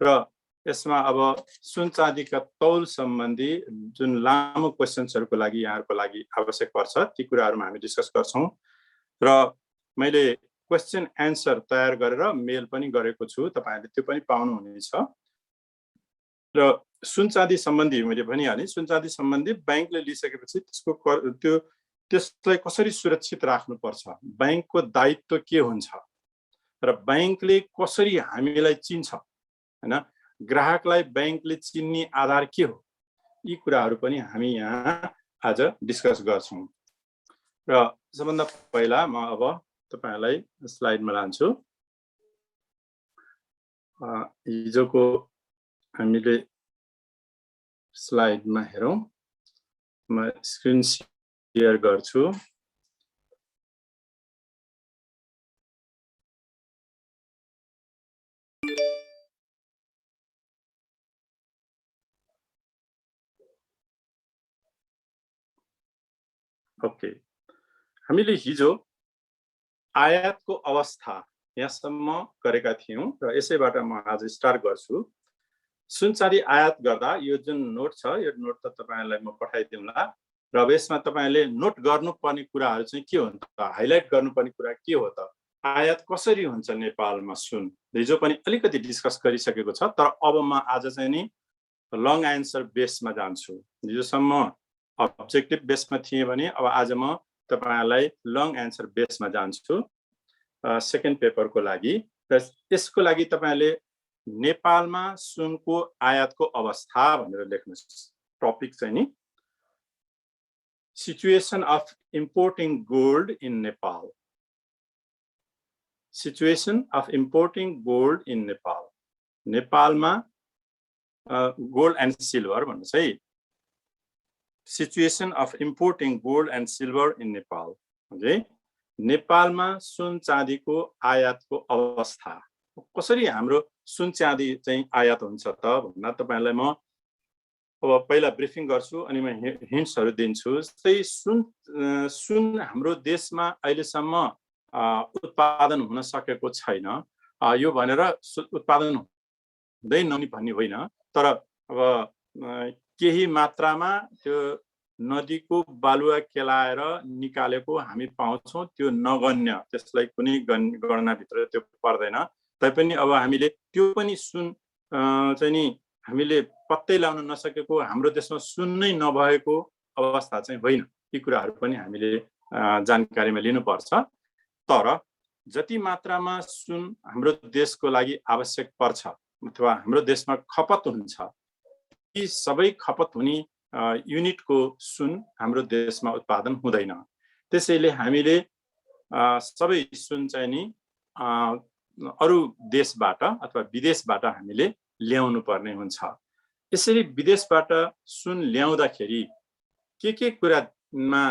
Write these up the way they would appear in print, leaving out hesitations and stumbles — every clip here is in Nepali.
र यसमा अब सुन चाँदीका तौल सम्बन्धी जुन लामो क्वेशन्सहरुको लागि यहाँहरुको लागि आवश्यक पर्छ ती कुराहरुमा हामी डिस्कस गर्छौं र मैले क्वेशन एन्सर तयार गरेर मेल पनि गरेको छु तपाईहरुले त्यो पनि पाउनुहुनेछ र सुन चाँदी सम्बन्धी मैले भनिहालेँ सुन चाँदी सम्बन्धी बैंकले लिइसकेपछि त्यसलाई कसरी सुरक्षित राख्नु पर्छ बैंकको दायित्व के हुन्छ र बैंकले कसरी हामीलाई चिन्छ हैन ग्राहकलाई बैंकले चिन्ने आधार के हो यी कुराहरु पनि हामी यहाँ आज डिस्कस गर्छौं र सबभन्दा पहिला म अब तपाईहरुलाई स्लाइडमा लान्छु हिजोको हामीले स्लाइडमा हेरौं म स्क्रिन शेयर गर्छु ओके हामीले हिजो आयातको अवस्था यहाँसम्म गरेका थियौं र यसैबाट म आज स्टार्ट गर्छु सुन चाँदी आयात गर्दा यो जुन नोट छ यो नोट त तपाईहरुलाई म पठाइदिउँला र यसमा तपाईहरुले नोट गर्नुपर्ने कुराहरु चाहिँ के हो त हाइलाइट गर्नुपर्ने कुरा के हो त आयात कसरी हुन्छ नेपालमा सुन हिजो पनि अलिकति डिस्कस गरिसकेको छ तर अब म आज चाहिँ नि लङ एन्सर बेसमा जान्छु हिजोसम्म अब्जेक्टिभ बेसमा थिए भने अब आज म तपाईहरुलाई लङ एन्सर बेसमा जान्छु सेकेन्ड पेपरको लागि र यसको लागि तपाईहरुले नेपालमा सुनको आयातको अवस्था भनेर लेख्नुस् टपिक चाहिँ नि situation of importing gold in Nepal situation of importing gold in Nepal नेपालमा गोल्ड एन्ड सिल्भर भन्नुस् है situation of importing gold and silver in Nepal okay नेपालमा सुन चाँदीको आयातको अवस्था कसरी हाम्रो सुन चाँदी चाहिँ आयात हुन्छ त भन्दा तपाईहरुलाई म अब पहिला ब्रिफिङ गर्छु अनि म हिन्ट्सहरु दिन्छु जस्तै सुन हाम्रो देशमा अहिलेसम्म उत्पादन हुन सकेको छैन यो भनेर उत्पादन हुँदैन भन्ने होइन तर अब केही मात्रामा त्यो नदीको बालुवा केलाएर निकालेको हामी पाउँछौं त्यो नगण्य त्यसलाई कुनै गणना भित्र त्यो पर्दैन तैपनि अब हामीले त्यो पनि सुन चाहिँ नि हामीले पत्तै लाउन नसकेको हाम्रो देशमा सुन नै नभएको अवस्था चाहिँ होइन यी कुराहरु पनि हामीले जानकारीमा लिनुपर्छ तर जति मात्रामा सुन हाम्रो देशको लागि आवश्यक पर्छ अथवा हाम्रो देशमा खपत हुन्छ यी सबै खपत हुने युनिटको सुन हाम्रो देशमा उत्पादन हुँदैन त्यसैले हामीले सबै सुन चाहिँ नि अरु देशबाट अथवा विदेशबाट हामीले ल्याउनु पर्ने हुन्छ यसरी विदेशबाट सुन ल्याउँदाखेरि के कुरामा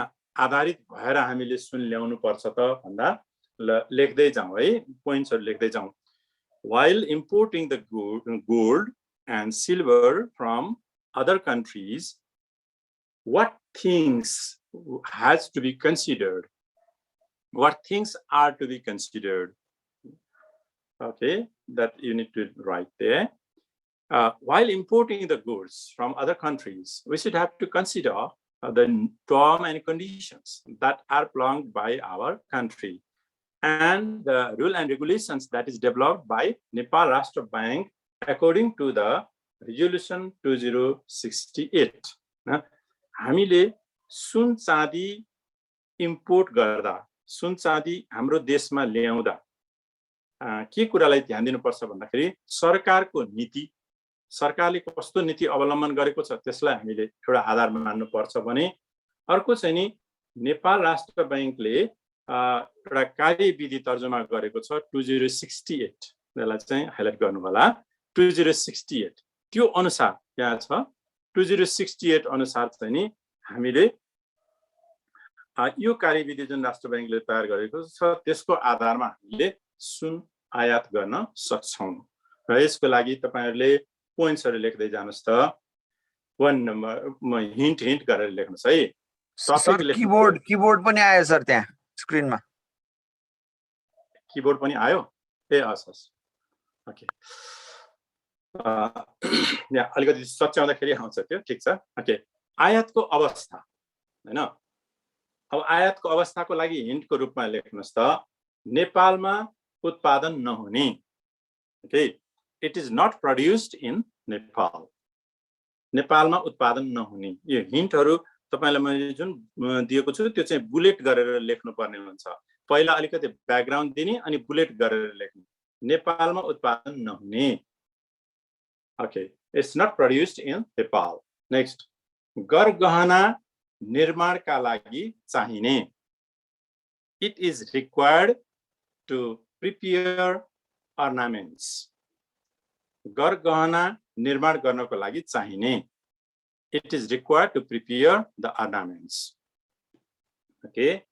आधारित भएर हामीले सुन ल्याउनु पर्छ त भन्दा लेख्दै जाउँ है पोइन्ट्सहरु लेख्दै जाउँ while importing the gold and silver from other countries what things has to be considered what things are to be considered okay that you need to write there while importing the goods from other countries we should have to consider the term and conditions that are prolonged by our country and the rule and regulations that is developed by Nepal Rashtra Bank according to the resolution 2068 हामीले सुन चाँदी इम्पोर्ट गर्दा सुन चाँदी हाम्रो देशमा ल्याउँदा के कुरालाई ध्यान दिनुपर्छ भन्दाखेरि सरकारको नीति सरकारले कस्तो नीति अवलम्बन गरेको छ त्यसलाई हामीले एउटा आधार मान्नु पर्छ भने अर्को चाहिँ नि नेपाल राष्ट्र बैंकले एउटा कार्यविधि तर्जुमा गरेको छ 2068 त्यसलाई चाहिँ हाइलाइट गर्नु होला 2068 त्यो अनुसार यहाँ छ 2068 अनुसार चाहिँ नि हामीले यो कार्यविधि जुन राष्ट्र बैंकले तयार गरेको छ त्यसको आधारमा हामीले सुन आयात गर्न सक्छौं र यसको लागि तपाईहरुले पोइन्ट्सहरु लेख्दै जानुस् त 1 नम्बर म हिन्ट गरेर लेख्नुस् है सर कीबोर्ड पनि आयो सर त्यहाँ स्क्रिनमा कीबोर्ड पनि आयो ए हस् ओके यहाँ अलिकति सच्याउँदाखेरि आउँछ त्यो, ठिक छ। ओके, आयातको अवस्था हैन। अब आयातको अवस्थाको लागि हिन्टको रूपमा लेख्नुस् त, नेपालमा उत्पादन नहुने। Okay, it is not produced in Nepal. नेपालमा उत्पादन नहुने। यो हिन्टहरू तपाईलाई मैले जुन दिएको छु त्यो चाहिँ बुलेट गरेर लेख्नुपर्ने हुन्छ। पहिला अलिकति ब्याकग्राउन्ड दिने अनि बुलेट गरेर लेख्ने। नेपालमा उत्पादन नहुने। Okay, it's not produced in Nepal. Next, गरगहना निर्माणका लागि चाहिने। It is required to prepare ornaments. गरगहना निर्माण गर्नको लागि चाहिने। It is required to prepare the ornaments. Okay.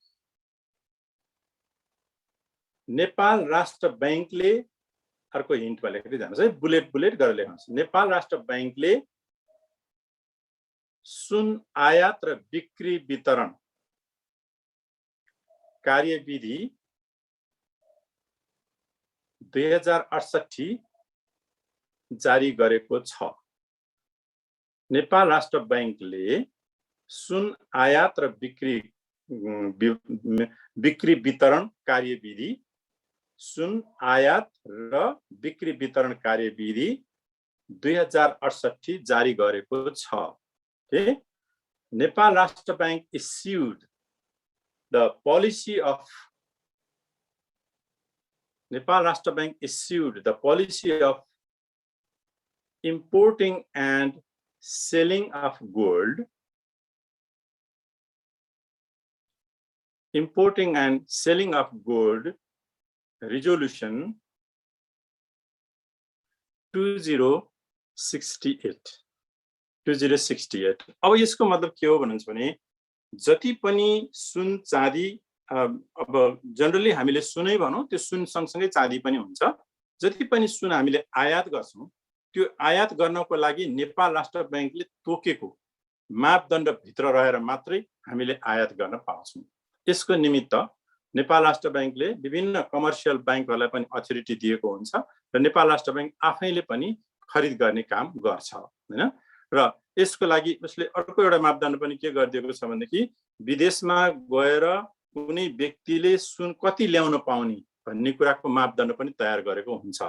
Nepal राष्ट्र बैंकले, अर्को हिन्टमा लेख्दै जानुहोस् है, बुलेट बुलेट गरेर लेख्नुहोस्। नेपाल राष्ट्र बैंकले सुन आयात र बिक्री वितरण कार्यविधि 2068 जारी गरेको छ। नेपाल राष्ट्र बैंकले सुन आयात र बिक्री वितरण कार्यविधि, सुन आयात र बिक्री वितरण कार्यविधि 2068 जारी गरेको छ। ओके, नेपाल राष्ट्र bank issued the policy of Nepal Rashtra Bank issued the policy of importing and selling of gold, importing and selling of gold resolution 2068 2068। अब यसको मतलब के हो भन्नुहुन्छ भने, जति पनि सुन चाँदी, अब जनरली हामीले सुनै भनौं, त्यो सुन सँगसँगै चाँदी पनि हुन्छ। जति पनि सुन हामीले आयात गर्छौं, त्यो आयात गर्नको लागि नेपाल राष्ट्र बैंकले तोकेको मापदण्ड भित्र रहेर मात्रै हामीले आयात गर्न पाउँछौं। यसको निमित्त नेपाल राष्ट्र बैंकले विभिन्न कमर्सियल बैंकहरूलाई पनि अथोरिटी दिएको हुन्छ र नेपाल राष्ट्र बैंक आफैले पनि खरिद गर्ने काम गर्छ, हैन। र यसको लागि उसले अर्को एउटा मापदण्ड पनि के गरिदिएको छ भनेदेखि, विदेशमा गएर कुनै व्यक्तिले सुन कति ल्याउन पाउने भन्ने कुराको मापदण्ड पनि तयार गरेको हुन्छ।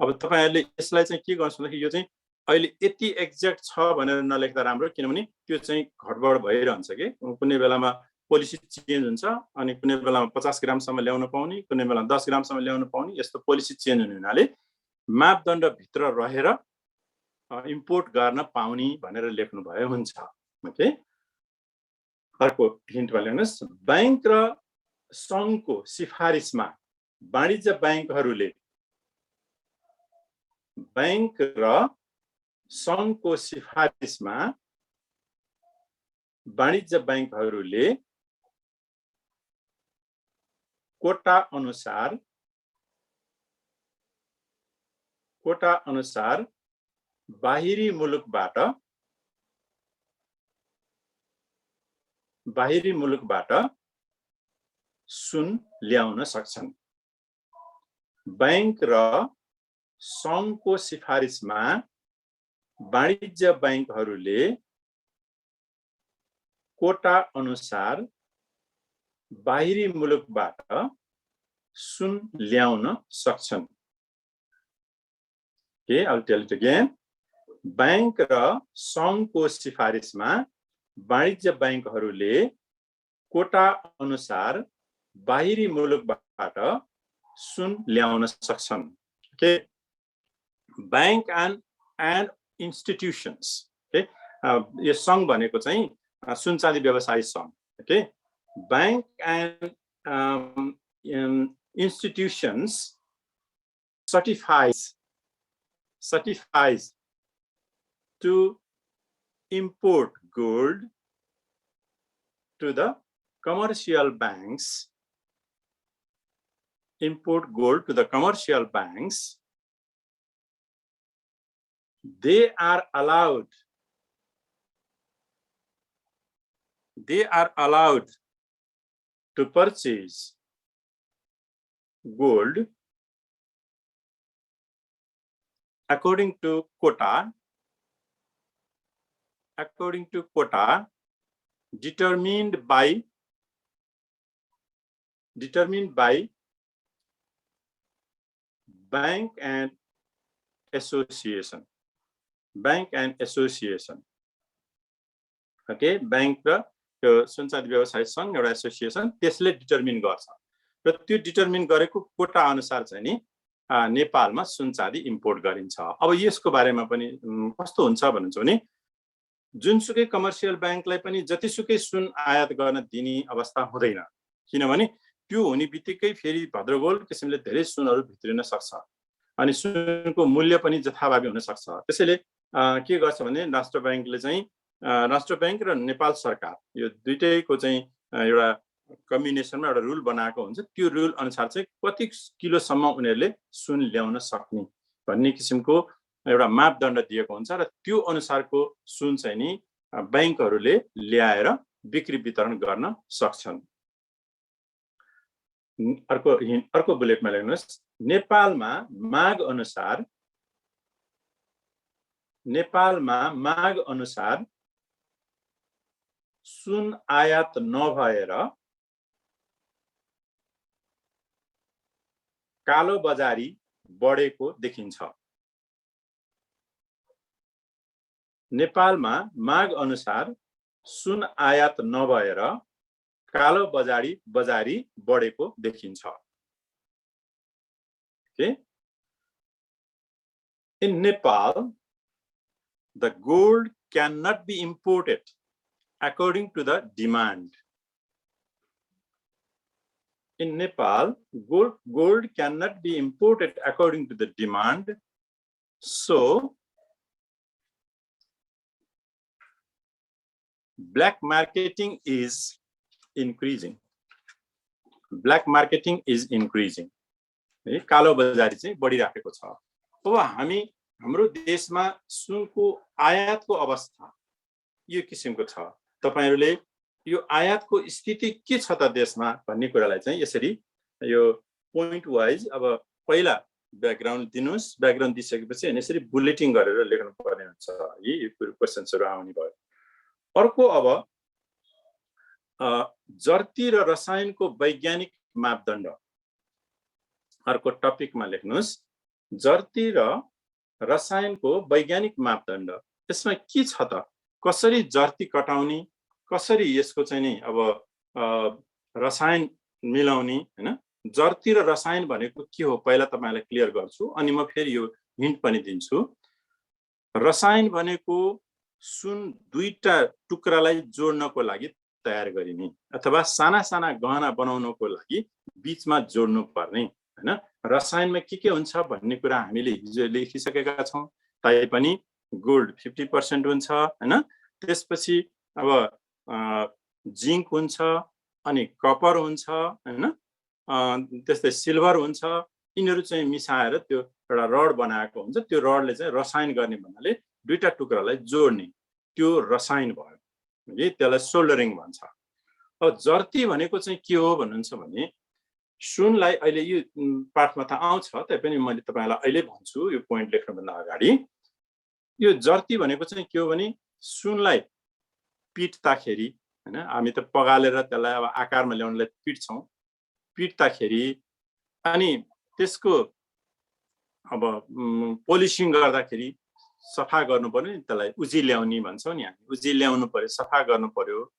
अब तपाईहरुले यसलाई चाहिँ के गर्छ भन्दाखेरि, यो चाहिँ अहिले यति एक्ज्याक्ट छ भनेर नलेख्दा राम्रो, किनभने त्यो चाहिँ घटबड भइरहन्छ के। कुनै बेलामा पोलिसी चेन्ज हुन्छ अनि कुनै बेलामा 50 ग्रामसम्म ल्याउन पाउने, कुनै बेलामा 10 ग्रामसम्म ल्याउन पाउने, यस्तो पोलिसी चेन्ज हुने हुनाले मापदण्ड भित्र रहेर इम्पोर्ट गर्न पाउने भनेर लेख्नु भयो हुन्छ। ओके, अर्को हिन्टमा लेख्नुस्, बैंक र संघको सिफारिसमा वाणिज्य बैंकहरूले, बैंक र संघको सिफारिसमा वाणिज्य बैंकहरूले कोटा अनुसार बाहिरी मुलुकबाट सुन ल्याउन सक्छन्। बैंक र संघको सिफारिसमा वाणिज्य बैंकहरूले कोटा अनुसार बाहिरी मुलुकबाट सुन ल्याउन सक्छन्। Okay, I'll tell it again. Bank र संघको सिफारिसमा वाणिज्य बैंकहरूले कोटा अनुसार बाहिरी मुलुकबाट सुन ल्याउन सक्छन्। Okay, bank and institutions. Okay, यो संघ भनेको चाहिँ सुन चाँदी व्यवसायी संघ। Okay, bank and institutions certifies to import gold to the commercial banks, they are allowed to purchase gold according to quota determined by bank and association. Okay, bank र त्यो सुनचाँदी व्यवसायी संघ एउटा एसोसिएसन त्यसले डिटरमिन गर्छ र त्यो डिटरमिन गरेको कोटा अनुसार चाहिँ नि नेपालमा सुनचाँदी इम्पोर्ट गरिन्छ। अब यसको बारेमा पनि कस्तो हुन्छ भन्नुहुन्छ भने जुनसुकै कमर्सियल बैंकलाई पनि जतिसुकै सुन आयात गर्न दिने अवस्था हुँदैन, किनभने त्यो हुने बित्तिकै फेरि भद्रगोल किसिमले धेरै सुनहरू भित्रिन सक्छ अनि सुनको मूल्य पनि जथाभावी हुन सक्छ। त्यसैले के गर्छ भने राष्ट्र बैंकले चाहिँ राष्ट्र बैंक र नेपाल सरकार यो दुईटैको चाहिँ एउटा कम्बिनेसनमा एउटा रुल बनाएको हुन्छ। त्यो रुल अनुसार चाहिँ कति किलोसम्म उनीहरूले सुन ल्याउन सक्ने भन्ने किसिमको एउटा मापदण्ड दिएको हुन्छ र त्यो अनुसारको सुन चाहिँ नि बैंकहरूले ल्याएर बिक्री वितरण गर्न सक्छन्। अर्को बुलेटमा लेख्नुहोस्, नेपालमा माग अनुसार सुन आयात नभएर कालो बजारी बढेको देखिन्छ। नेपालमा माग अनुसार सुन आयात नभएर कालो बजारी बढेको देखिन्छ। Okay? In Nepal, the gold cannot be imported according to the demand. In Nepal, gold cannot be imported according to the demand. So, black marketing is increasing. कालो बजारी चाहिँ बढिराखेको छ। अब हाम्रो देशमा सुनको आयातको अवस्था यो किसिमको छ। तपाईहरुले यो आयातको स्थिति के छ त देशमा भन्ने कुरालाई चाहिँ यसरी यो पोइन्ट वाइज अब पहिला ब्याकग्राउन्ड दिनुस्, ब्याकग्राउन्ड दिइसकेपछि अनि यसरी बुलेटिङ गरेर लेख्नु पर्ने हुन्छ। यी क्वेशन्सहरु आउने भयो। अर्को अब जर्ती र रसायनको वैज्ञानिक मापदण्ड। अर्को टपिकमा लेख्नुस्, जर्ती र रसायनको वैज्ञानिक मापदण्ड। यसमा के छ त? कसरी जर्ती कटाउने, कसरी यसको चाहिँ नि अब रसायन मिलाउने, हैन? जर्ती र रसायन भनेको के हो पहिला तपाईलाई क्लियर गर्छु अनि म फेरि यो हिन्ट पनि दिन्छु। रसायन भनेको सुन दुईटा टुक्रालाई जोड्नको लागि तयार गरिने अथवा साना साना गहना बनाउनको लागि बीचमा जोड्नु पर्ने, हैन? रसायनमा के हुन्छ भन्ने कुरा हामीले हिजो लेखिसकेका छौं। ताई पनि गोल्ड 50% हुन्छ, हैन? त्यसपछि अब जिंक हुन्छ अनि कपर हुन्छ, हैन? त्यस्तै सिल्भर हुन्छ। यिनीहरु चाहिँ मिसाएर त्यो एउटा रड बनाएको हुन्छ। त्यो रडले चाहिँ रसायन गर्ने भन्नाले दुईटा टुक्रालाई जोड्ने, त्यो रसायन भयो। है, त्यसलाई सोल्डरिङ भन्छ। अब जर्ती भनेको चाहिँ के हो भन्नुहुन्छ भने सुनलाई अहिले यो पाठमा त आउँछ, तैपनि मैले तपाईलाई अहिले भन्छु यो पोइन्ट लेख्नुभन्दा अगाडि। यो जर्ती भनेको चाहिँ के हो भने सुनलाई पिट्दाखेरि, हैन? हामी त पगालेर त्यसलाई अब आकारमा ल्याउनलाई पिट्छौं। पिट्दाखेरि अनि त्यसको अब पोलिशिङ गर्दाखेरि सफा गर्नु पर्यो नि, त्यसलाई उजी ल्याउने भन्छौं नि हामी। उजी ल्याउनु पर्यो, सफा गर्नु पर्यो,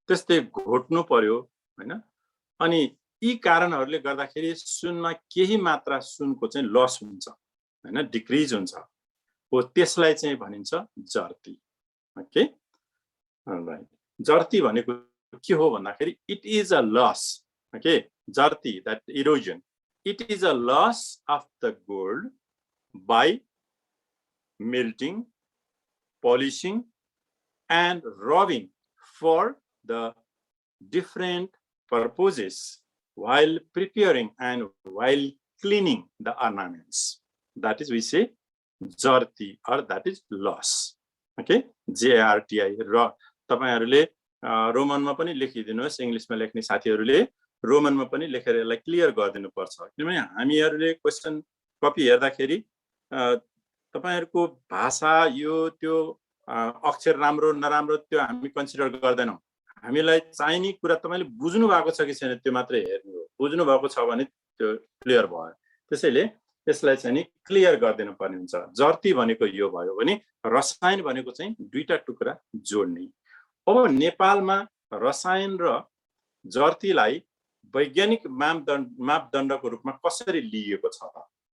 त्यस्तै घोट्नु पर्यो, हैन? अनि यी कारणहरूले गर्दाखेरि सुनमा केही मात्रा सुनको चाहिँ लस हुन्छ, हैन? डिक्रिज हुन्छ। हो त्यसलाई चाहिँ भनिन्छ जर्ती। Okay, all right. जर्ती भनेको के हो भन्दाखेरि it is a loss. Okay, जर्ती, that erosion, it is a loss of the gold by melting, polishing and rubbing for the different purposes while preparing and while cleaning the ornaments. That is, we say jarti, or that is loss. Okay, JARTI. तपाईहरुले रोमनमा पनि लेखिदिनुस्, इंग्लिशमा लेख्ने साथीहरुले रोमनमा पनि लेखेर यसलाई क्लियर गरिदिनु पर्छ। किनभने हामीहरुले क्वेशन कपी हेर्दाखेरि तपाईहरुको भाषा यो त्यो अक्षर राम्रो नराम्रो त्यो हामी कन्सिडर गर्दैनौं। हामीलाई चाहिने कुरा तपाईले बुझ्नु भएको छ कि छैन त्यो मात्रै हेर्नु हो। बुझ्नु भएको छ भने त्यो क्लियर भयो। त्यसैले यसलाई चाहिँ नि क्लियर गर्दिनु पर्ने हुन्छ। जर्ती भनेको यो भयो भने रसायन भनेको चाहिँ दुईटा टुक्रा जोड्ने। अब नेपालमा रसायन र जर्तीलाई वैज्ञानिक मापदण्डको रूपमा कसरी लिएको छ त?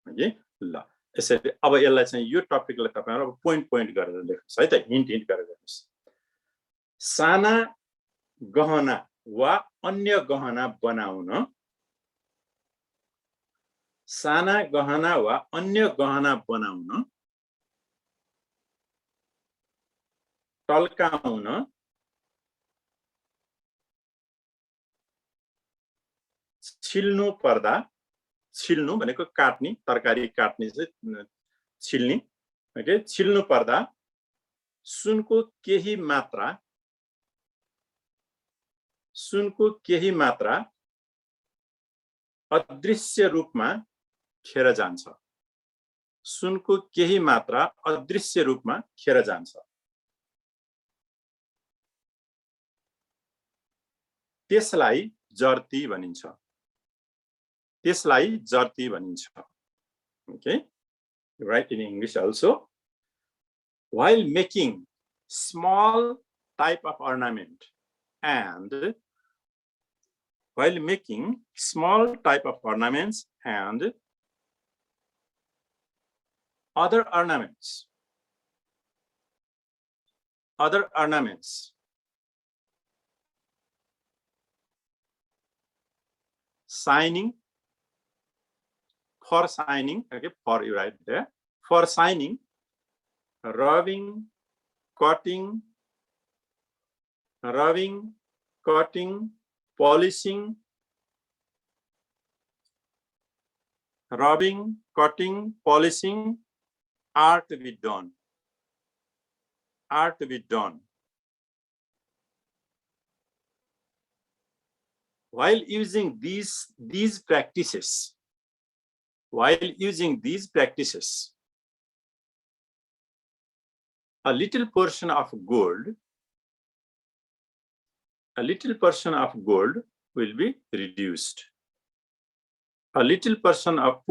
है ल यसरी अब यसलाई चाहिँ यो टपिकलाई तपाईहरु अब पोइन्ट गरेर लेख्नुस् है त, हिन्ट गरेर लेख्नुस्। साना गहना वा अन्य गहना बनाउन, साना गहना वा अन्य गहना बनाउन, टल्काउन, छिल्नु पर्दा, छिल्नु भनेको काट्ने, तरकारी काट्ने चाहिँ छिल्ने, ओके, छिल्नु पर्दा सुनको केही मात्रा अदृश्य रूपमा खेर जान्छ। सुनको केही मात्रा अदृश्य रूपमा खेर जान्छ। त्यसलाई जर्ती भनिन्छ। त्यसलाई जर्ती भनिन्छ। Okay, write in English also. While making small type of ornament and while making small type of ornaments and other ornaments, signing, for signing, okay, for you write there, for signing, rubbing, cutting, polishing, rubbing, cutting, polishing are to be done. While using these practices, a little portion of gold will be reduced. A little portion of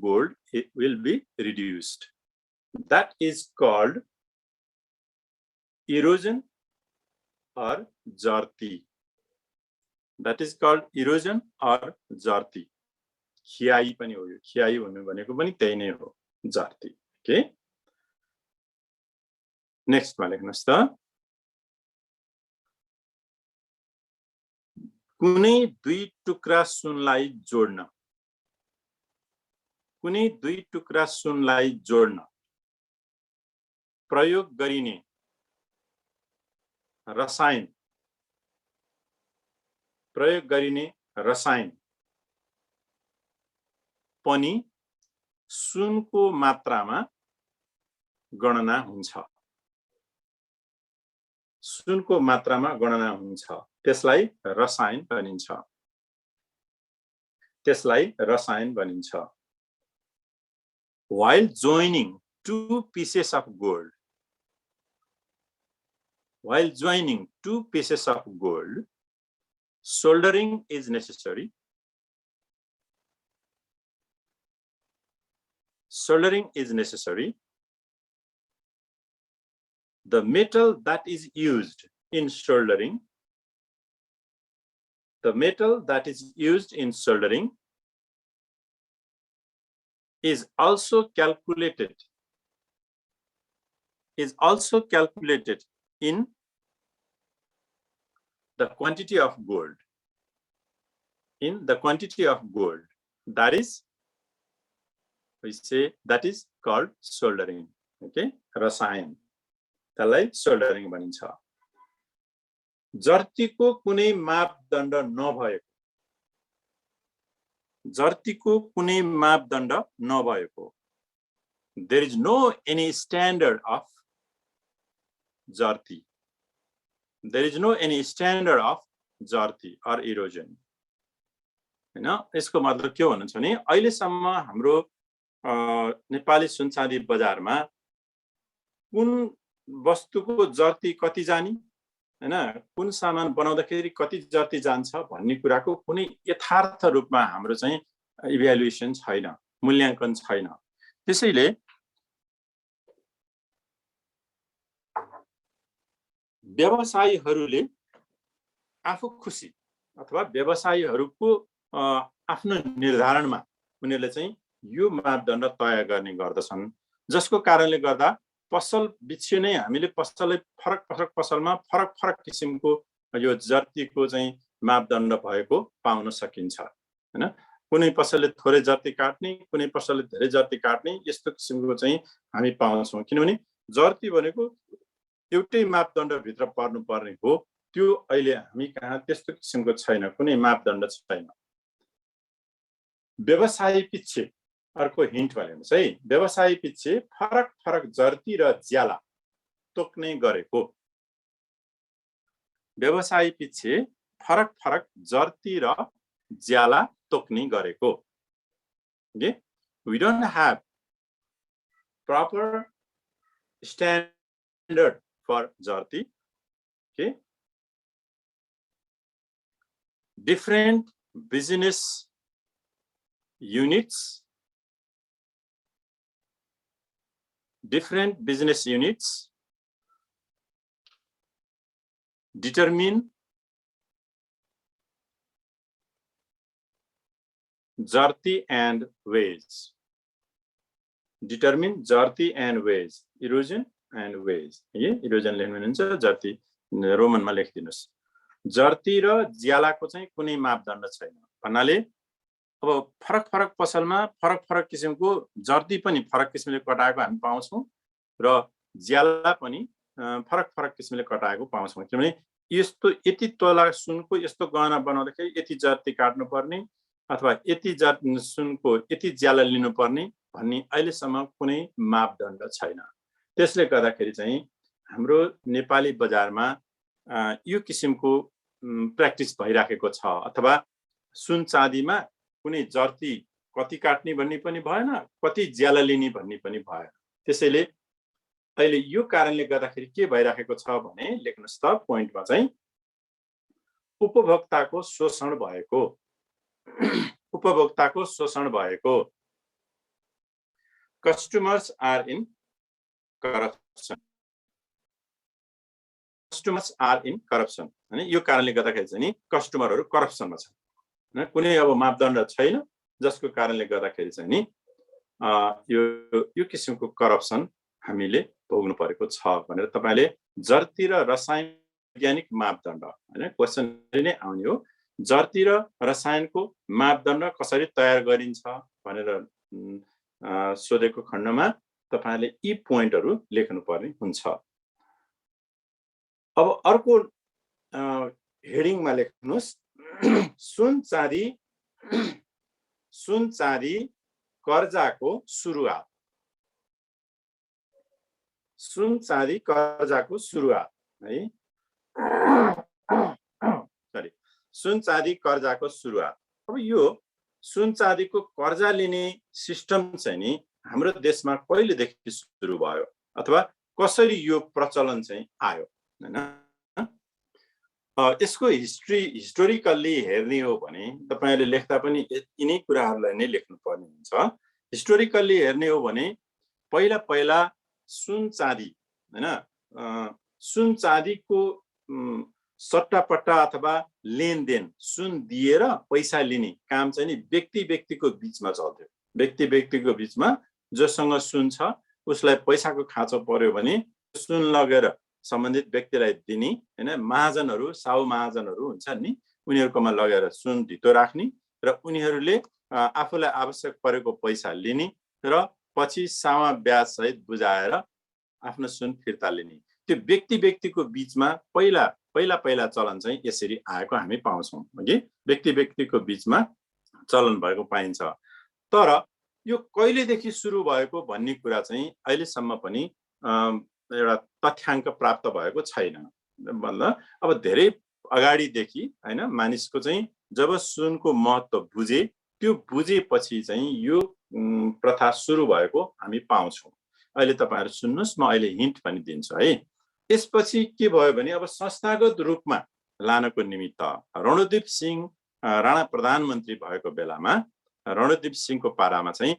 gold will be reduced. That is called erosion or jarti. That is called erosion or jarti. खियाई पनि हो यो, खियाई भन्नु भनेको पनि त्यही नै हो, जार्ती। ओके, नेक्स्टमा लेख्नुस् त। कुनै दुई टुक्रा सुनलाई जोड्न, कुनै दुई टुक्रा सुनलाई जोड्न प्रयोग गरिने रसायन पनि सुनको मात्रामा गणना हुन्छ। सुनको मात्रामा गणना हुन्छ, त्यसलाई रसायन भनिन्छ। While joining two pieces of gold, soldering is necessary. The metal that is used in soldering, is also calculated in the quantity of gold. That is, we say, that is called soldering. Okay, रसायन, त्यसलाई सोल्डरिङ भनिन्छ। जर्तीको कुनै मापदण्ड नभएको, there is no any standard of jarti. Or erosion. हैन, यसको मतलब के भन्नुहुन्छ भने अहिलेसम्म हाम्रो नेपाली सुन चाँदी बजारमा कुन वस्तुको जर्ती कति जाने, हैन, कुन सामान बनाउँदाखेरि कति जर्ती जान्छ भन्ने कुराको कुनै यथार्थ रूपमा हाम्रो चाहिँ इभ्यालुएसन छैन, मूल्याङ्कन छैन। त्यसैले व्यवसायीहरूले आफू खुसी अथवा व्यवसायीहरूको आफ्नो निर्धारणमा उनीहरूले चाहिँ यो मापदण्ड तय गर्ने गर्दछन्, जसको कारणले गर्दा पसल बिछि नै हामीले पसलले फरक फरक पसलमा फरक फरक किसिमको यो जर्तीको चाहिँ मापदण्ड भएको पाउन सकिन्छ, हैन। कुनै पसलले थोरै जर्ती काट्ने, कुनै पसलले धेरै जर्ती काट्ने, यस्तो किसिमको चाहिँ हामी पाउँछौँ। किनभने जर्ती भनेको एउटै मापदण्डभित्र पर्नुपर्ने हो, त्यो अहिले हामी कहाँ त्यस्तो किसिमको छैन, कुनै मापदण्ड छैन। व्यवसाय पछि अर्को हिन्ट भनेको है, व्यवसाय पछि फरक फरक जर्ती र ज्याला तोक्ने गरेको, व्यवसाय पछि फरक फरक जर्ती र ज्याला तोक्ने गरेको। Okay? We don't have proper standard for jarti. Okay? Different business units determine jarti and wage. Determine jarti and wage. Erosion and wage. Erosion लेख्नुहुन्छ, जर्ती रोमनमा लेखिदिनुस्। जर्ती र ज्यालाको चाहिँ कुनै मापदण्ड छैन भन्नाले अब फरक फरक पसलमा फरक फरक किसिमको जर्ती पनि फरक किसिमले कटाएको हामी पाउँछौँ र ज्याला पनि फरक फरक किसिमले कटाएको पाउँछौँ। किनभने यस्तो यति तोला सुनको यस्तो गहना बनाउँदाखेरि यति जर्ती काट्नु पर्ने अथवा यति सुनको यति ज्याला लिनुपर्ने भन्ने अहिलेसम्म कुनै मापदण्ड छैन। त्यसले गर्दाखेरि चाहिँ हाम्रो नेपाली बजारमा यो किसिमको प्र्याक्टिस भइराखेको छ, अथवा सुन चाँदीमा कुनै जर्ती कति काट्ने भन्ने पनि भएन, कति ज्याला लिने भन्ने पनि भएन। त्यसैले अहिले यो कारणले गर्दाखेरि के भइराखेको छ भने लेख्नुस् त पोइन्टमा चाहिँ उपभोक्ताको शोषण भएको, उपभोक्ताको शोषण भएको। Customers are in corruption, customers are in corruption, हैन। यो कारणले गर्दाखेरि चाहिँ नि कस्टमरहरू करप्सनमा छन्, कुनै अब मापदण्ड छैन, जसको कारणले गर्दाखेरि चाहिँ नि यो किसिमको करप्सन हामीले भोग्नु परेको छ भनेर तपाईले जर्ती र रसायन वैज्ञानिक मापदण्ड, हैन, क्वेशन नै आउने हो। जर्ती र रसायनको मापदण्ड कसरी तयार गरिन्छ भनेर सोधेको खण्डमा तपाईले यी पोइन्टहरू लेख्नुपर्ने हुन्छ। अब अर्को हेडिङमा लेख्नुस् सुन चाँदी कर्जाको सुरुवात। सुन चाँदी कर्जाको सुरुवात है, सरी, सुन चाँदी कर्जाको सुरुवात। अब यो सुन चाँदीको कर्जा लिने सिस्टम चाहिँ नि हाम्रो देशमा कहिलेदेखि सुरु भयो अथवा कसरी यो प्रचलन चाहिँ आयो, हैन। यसको हिस्टोरिकल्ली हेर्ने हो भने तपाईले लेख्दा पनि यिनै कुराहरूलाई नै लेख्नुपर्ने हुन्छ। हिस्टोरिकल्ली हेर्ने हो भने पहिला पहिला सुन चाँदी, हैन, सुन चाँदीको सट्टापट्टा अथवा लेनदेन, सुन दिएर पैसा लिने काम चाहिँ नि व्यक्ति व्यक्तिको बीचमा चल्थ्यो। व्यक्ति व्यक्तिको बीचमा जोसँग सुन छ उसलाई पैसाको खाँचो पर्यो भने सुन लगेर सम्बन्धित व्यक्तिलाई दिने, हैन। महाजनहरू, साहु महाजनहरू हुन्छन् नि, उनीहरुकोमा लगेर सुन धितो राख्ने र उनीहरूले आफूलाई आवश्यक परेको पैसा लिने र पछि सावा ब्याज सहित बुझाएर आफ्नो सुन फिर्ता लिने। त्यो व्यक्ति व्यक्तिको बीचमा पहिला चलन चाहिँ यसरी आएको हामी पाउँछौँ, हगि। व्यक्ति व्यक्तिको बीचमा चलन भएको पाइन्छ। तर यो कहिलेदेखि सुरु भएको भन्ने कुरा चाहिँ अहिलेसम्म पनि एउटा तथ्याङ्क प्राप्त भएको छैन। भन्दा अब धेरै अगाडिदेखि, हैन, मानिसको चाहिँ जब सुनको महत्त्व बुझे, त्यो बुझेपछि चाहिँ यो प्रथा सुरु भएको हामी पाउँछौँ। अहिले तपाईहरु सुन्नुस्, म अहिले हिन्ट पनि दिन्छु है। यसपछि के भयो भने अब संस्थागत रूपमा लानको निमित्त रणदीप सिंह राणा प्रधानमन्त्री भएको बेलामा रणदीप सिंहको पारामा चाहिँ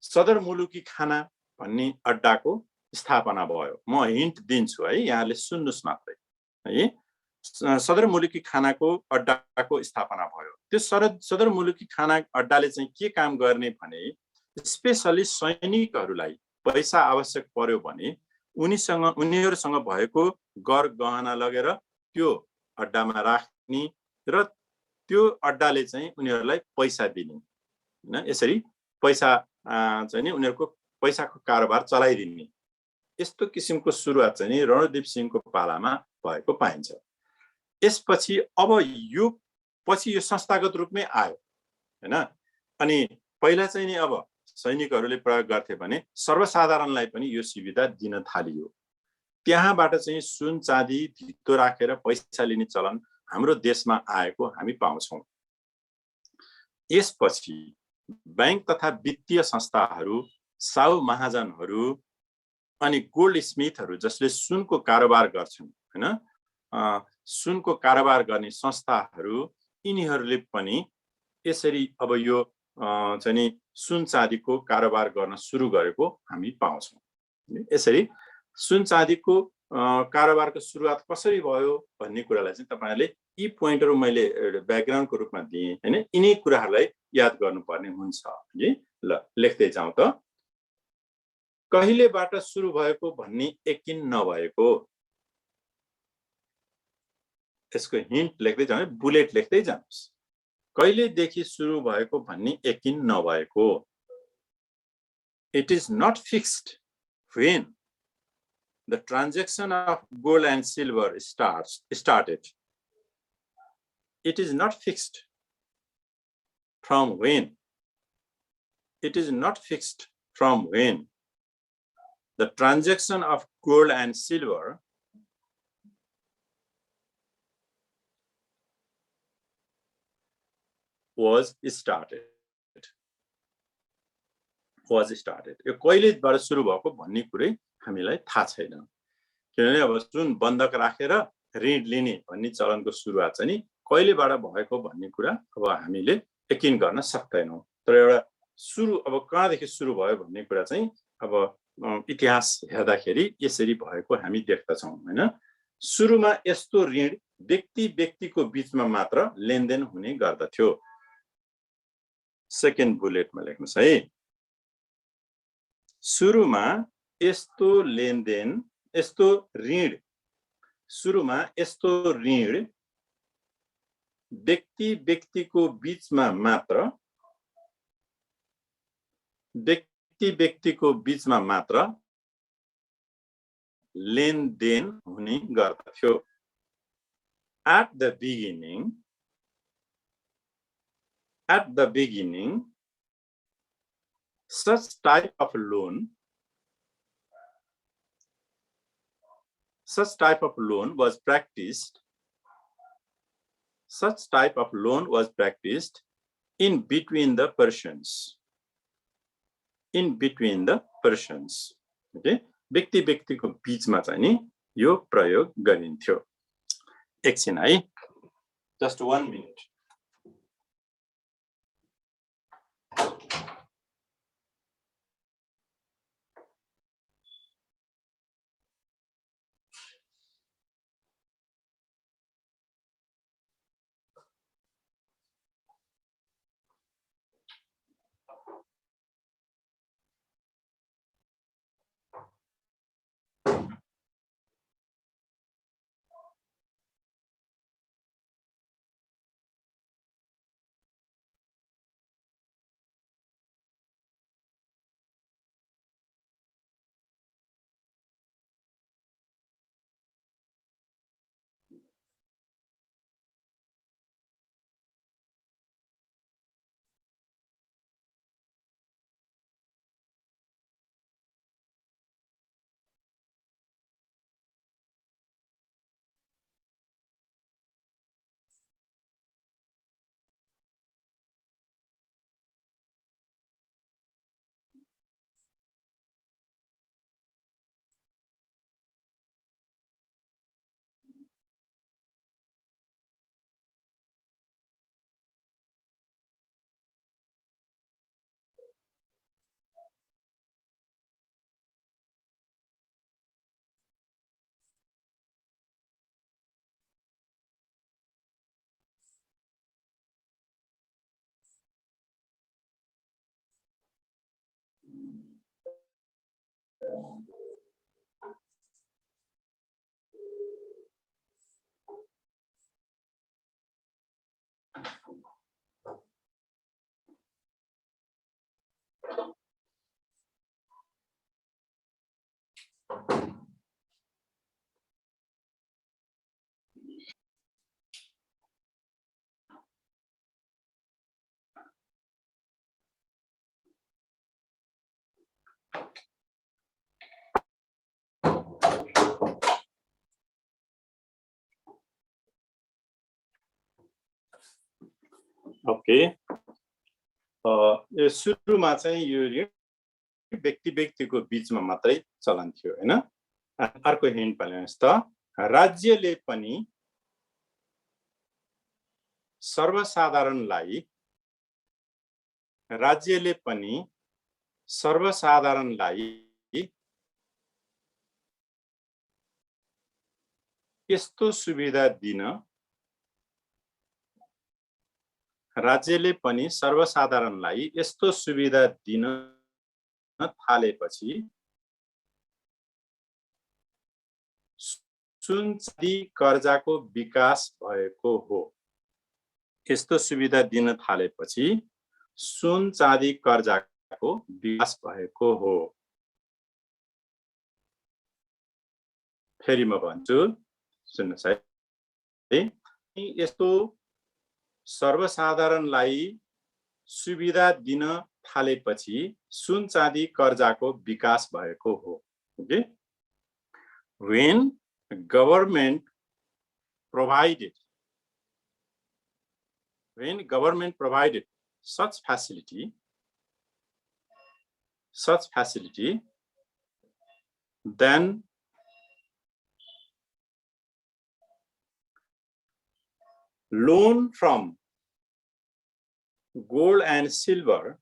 सदरमुलुकी खाना भन्ने अड्डाको स्थापना भयो। म हिन्ट दिन्छु है, यहाँले सुन्नुस् मात्रै है। सदरमुलुकी खानाको अड्डाको स्थापना भयो। त्यो सदरमुलुकी खाना अड्डाले चाहिँ के काम गर्ने भने स्पेशली सैनिकहरूलाई पैसा आवश्यक पर्यो भने उनीहरूसँग भएको गर गहना लगेर त्यो अड्डामा राख्ने र त्यो अड्डाले चाहिँ उनीहरूलाई पैसा दिने, हैन, यसरी पैसा चाहिँ नि उनीहरूको पैसाको कारोबार चलाइदिने, यस्तो किसिमको सुरुवात चाहिँ नि रणदीप सिंहको पालामा भएको पाइन्छ। यसपछि अब यो पछि यो संस्थागत रूपमै आयो, हैन। अनि पहिला चाहिँ नि अब सैनिकहरूले प्रयोग गर्थे भने सर्वसाधारणलाई पनि यो सुविधा दिन थालियो। त्यहाँबाट चाहिँ सुन चाँदी धितो राखेर पैसा लिने चलन हाम्रो देशमा आएको हामी पाउँछौँ। यसपछि बैंक तथा वित्तीय संस्थाहरू, साहु महाजनहरू अनि गोल्ड स्मिथहरू जसले सुनको कारोबार गर्छन्, हैन, सुनको कारोबार गर्ने संस्थाहरू, यिनीहरूले पनि यसरी अब यो चाहिँ नि सुन चाँदीको कारोबार गर्न सुरु गरेको हामी पाउँछौँ। यसरी सुन चाँदीको कारोबारको सुरुवात कसरी भयो भन्ने कुरालाई चाहिँ तपाईहरुले यी पोइन्टहरु मैले ब्याकग्राउन्डको रूपमा दिएँ, हैन। यिनै कुराहरूलाई याद गर्नुपर्ने हुन्छ है। ल लेख्दै जाउँ त। कहिलेबाट सुरु भएको भन्ने यकिन नभएको, यसको हिन्ट लेख्दै जाउँ, बुलेट लेख्दै जानुहोस्। कहिलेदेखि सुरु भएको भन्ने यकिन नभएको। It is not fixed when the transaction of gold and silver started. It is not fixed from when. It is not fixed from when the transaction of gold and silver was started. यो कहिलेबाट सुरु भएको भन्ने कुरै हामीलाई थाहा छैन। किनभने अब सुन बन्धक राखेर ऋण लिने भन्ने चलनको सुरुवात चाहिँ नि कहिलेबाट भएको भन्ने कुरा अब हामीले यकिन गर्न सक्दैनौँ। तर एउटा सुरु अब कहाँदेखि सुरु भयो भन्ने कुरा चाहिँ अब इतिहास हेर्दाखेरि यसरी भएको हामी देख्दछौँ, हैन। सुरुमा यस्तो ऋण व्यक्ति व्यक्तिको बीचमा मात्र लेनदेन हुने गर्दथ्यो। सेकेन्ड बुलेटमा लेख्नुस् है। सुरुमा यस्तो लेनदेन, यस्तो ऋण, सुरुमा यस्तो ऋण व्यक्ति व्यक्तिको बीचमा मात्र, व्यक्ति व्यक्तिको बीचमा मात्र लेनदेन हुने गर्दथ्यो। At the beginning, such type of loan was practiced. Such type of loan was practiced in between the Persians. In between the Persians. Okay? व्यक्ति व्यक्तिको बीचमा चाहिँ नि यो प्रयोग गरिन्थ्यो। एकछिन है, just 1 minute. ओके, यो सुरुमा चाहिँ यो व्यक्ति व्यक्तिको बीचमा मात्रै चलन थियो हैन। अर्को हिन्ट पाल्नुहोस् त, राज्यले पनि सर्वसाधारणलाई यस्तो सुविधा दिन थालेपछि सुन चाँदी कर्जाको विकास भएको हो। यस्तो सुविधा दिन थालेपछि सुन चाँदी कर्जाको विकास भएको हो। फेरि म भन्छु, सुन्नुस् है। यस्तो सर्वसाधारणलाई सुविधा दिन थालेपछि सुन चाँदी कर्जाको विकास भएको हो। Okay? When government provided such facility, then loan from gold and silver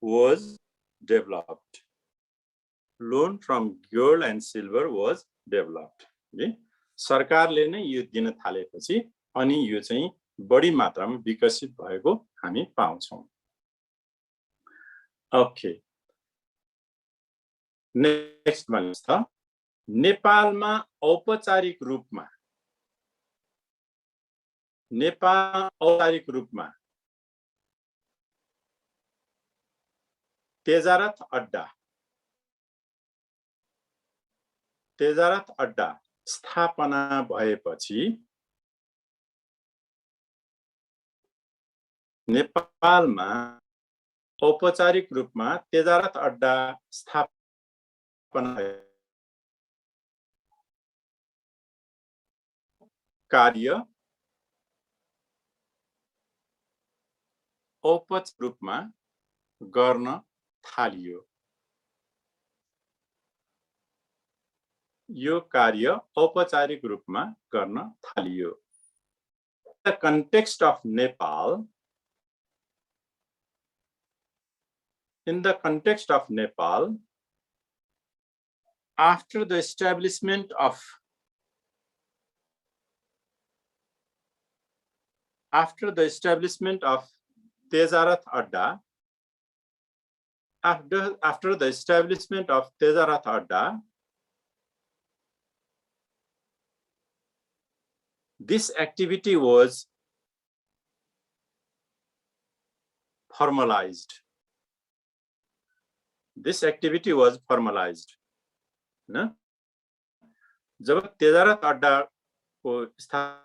was developed. सरकारले नै यो दिन थालेपछि अनि यो चाहिँ बढी मात्रामा विकसित भएको हामी पाउँछौं। ओके, नेक्स्ट भन्नुस् त, नेपालमा औपचारिक रूपमा तेजारथ अड्डा स्थापना भएपछि नेपालमा औपचारिक रूपमा तेजारथ अड्डा स्थापना कार्य औपचारिक रूपमा गर्न थालियो। यो कार्य औपचारिक रूपमा गर्न थालियो। The context of Nepal, in the context of Nepal, after the establishment of Tezarath Adda, after the establishment of Tezarath Adda, this activity was formalized. न जब तेजारथ अड्डा को स्थापना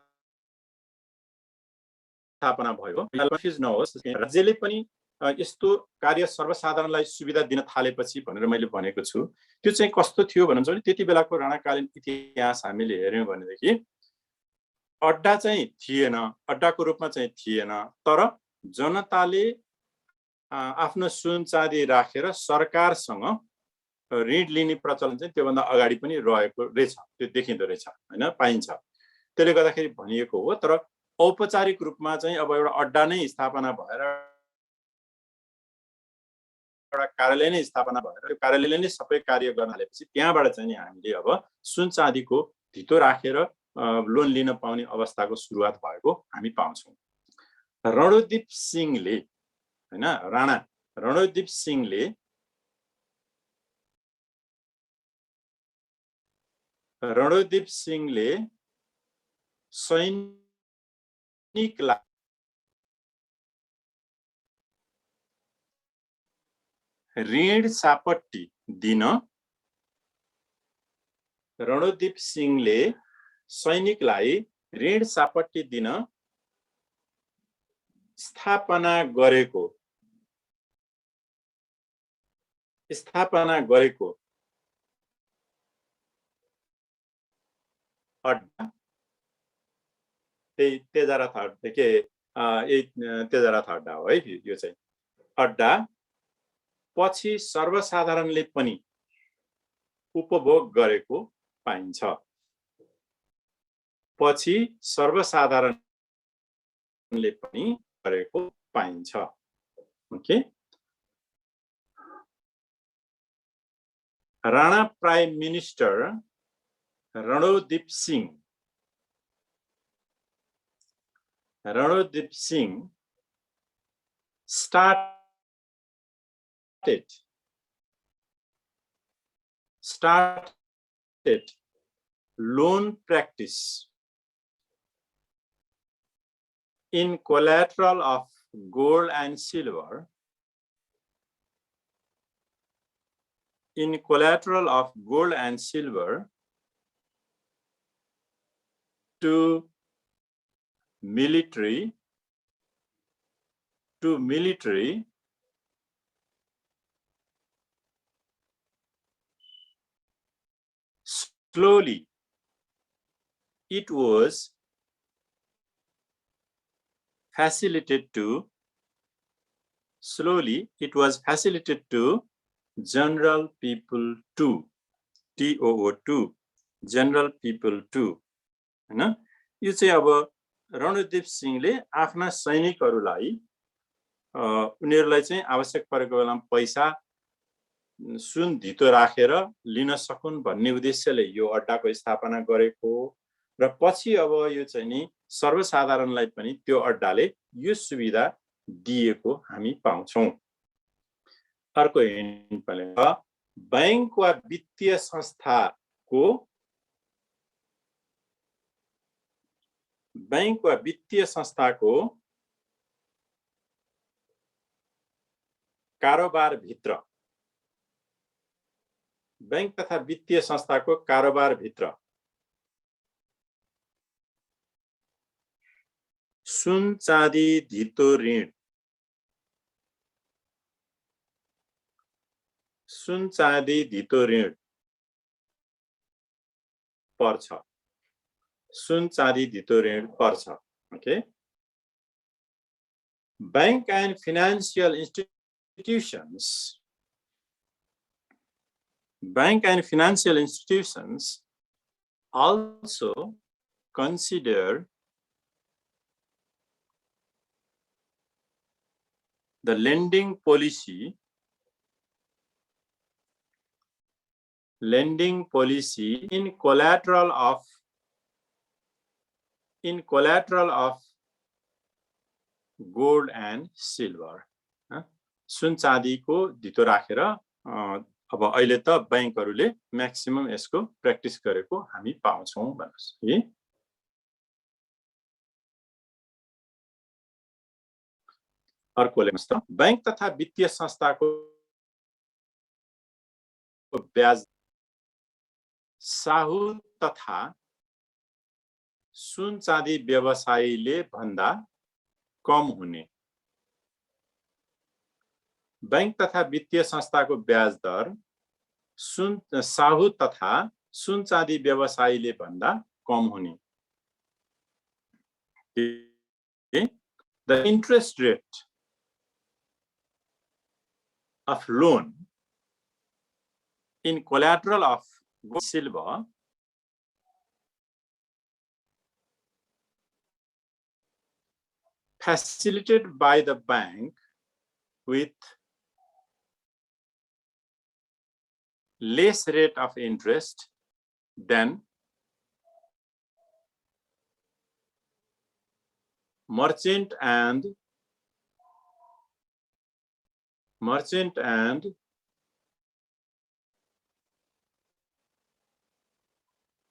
भयो, कन्फ्युज नहोस्, राज्यले पनि यस्तो कार्य सर्वसाधारणलाई सुविधा दिन थालेपछि भनेर मैले भनेको छु। त्यो चाहिँ कस्तो थियो भन्नुहुन्छ भने, त्यति बेलाको राणाकालीन इतिहास हामीले हेर्यौं भनेदेखि अड्डा चाहिँ थिएन, अड्डाको रूपमा चाहिँ थिएन, तर जनताले आफ्नो सुन चाँदी राखेर सरकारसँग ऋण लिने प्रचलन चाहिँ त्योभन्दा अगाडि पनि रहेको रहेछ, त्यो देखिँदो रहेछ हैन, पाइन्छ। त्यसले गर्दाखेरि भनिएको हो। तर औपचारिक रूपमा चाहिँ अब एउटा अड्डा नै स्थापना भएर, एउटा कार्यालय नै स्थापना भएर, त्यो कार्यालयले नै सबै कार्य गर्न थालेपछि त्यहाँबाट चाहिँ नि हामीले अब सुन चाँदीको धितो राखेर लोन लिन पाउने अवस्थाको सुरुवात भएको हामी पाउँछौं। रणदीप सिंहले हैन राणा रणदीप सिंहले सैनिकलाई ऋण सापट्टी दिन रणदीप सिंहले सैनिकलाई ऋण सापट्टी दिन स्थापना गरेको अड्डा त्यही तेजारथ अड्डा के तेजारथ अड्डा हो है यो चाहिँ अड्डा पछि सर्वसाधारणले पनि उपभोग गरेको पाइन्छ पछि सर्वसाधारणले पनि गरेको पाइन्छ okay Rana prime minister Randeep Singh started loan practice in collateral of gold and silver to military slowly it was facilitated to general people too TOO2 general people too हैन यो चाहिँ अब रणदीप सिंहले आफ्ना सैनिकहरूलाई उनीहरूलाई चाहिँ आवश्यक परेको बेलामा पैसा सुन धितो राखेर लिन सकुन् भन्ने उद्देश्यले यो अड्डाको स्थापना गरेको र पछि अब यो चाहिँ नि सर्वसाधारणलाई पनि त्यो अड्डाले यो सुविधा दिएको हामी पाउँछौं अर्को हिन्ट पनि बैंक वा वित्तीय संस्थाको कारोबार भित्र बैंक तथा वित्तीय संस्थाको कारोबार भित्र सुन चाँदी धितो ऋण पर्छ okay bank and financial institutions also consider the lending policy in collateral of gold and silver सुन चाँदीको धितो राखेर अब अहिले त बैंकहरुले म्याक्सिमम यसको प्र्याक्टिस गरेको हामी पाउँछौं भन्नुस् है अर्को लेख्नुस् त बैंक तथा वित्तीय संस्थाको ब्याज साहु तथा सुन चाँदी व्यवसायीले भन्दा कम हुने बैंक तथा वित्तीय संस्थाको ब्याज दर साहु तथा सुन चाँदी व्यवसायीले भन्दा कम हुने The interest rate of loan in collateral of gold and silver facilitated by the bank with less rate of interest than merchant and merchant and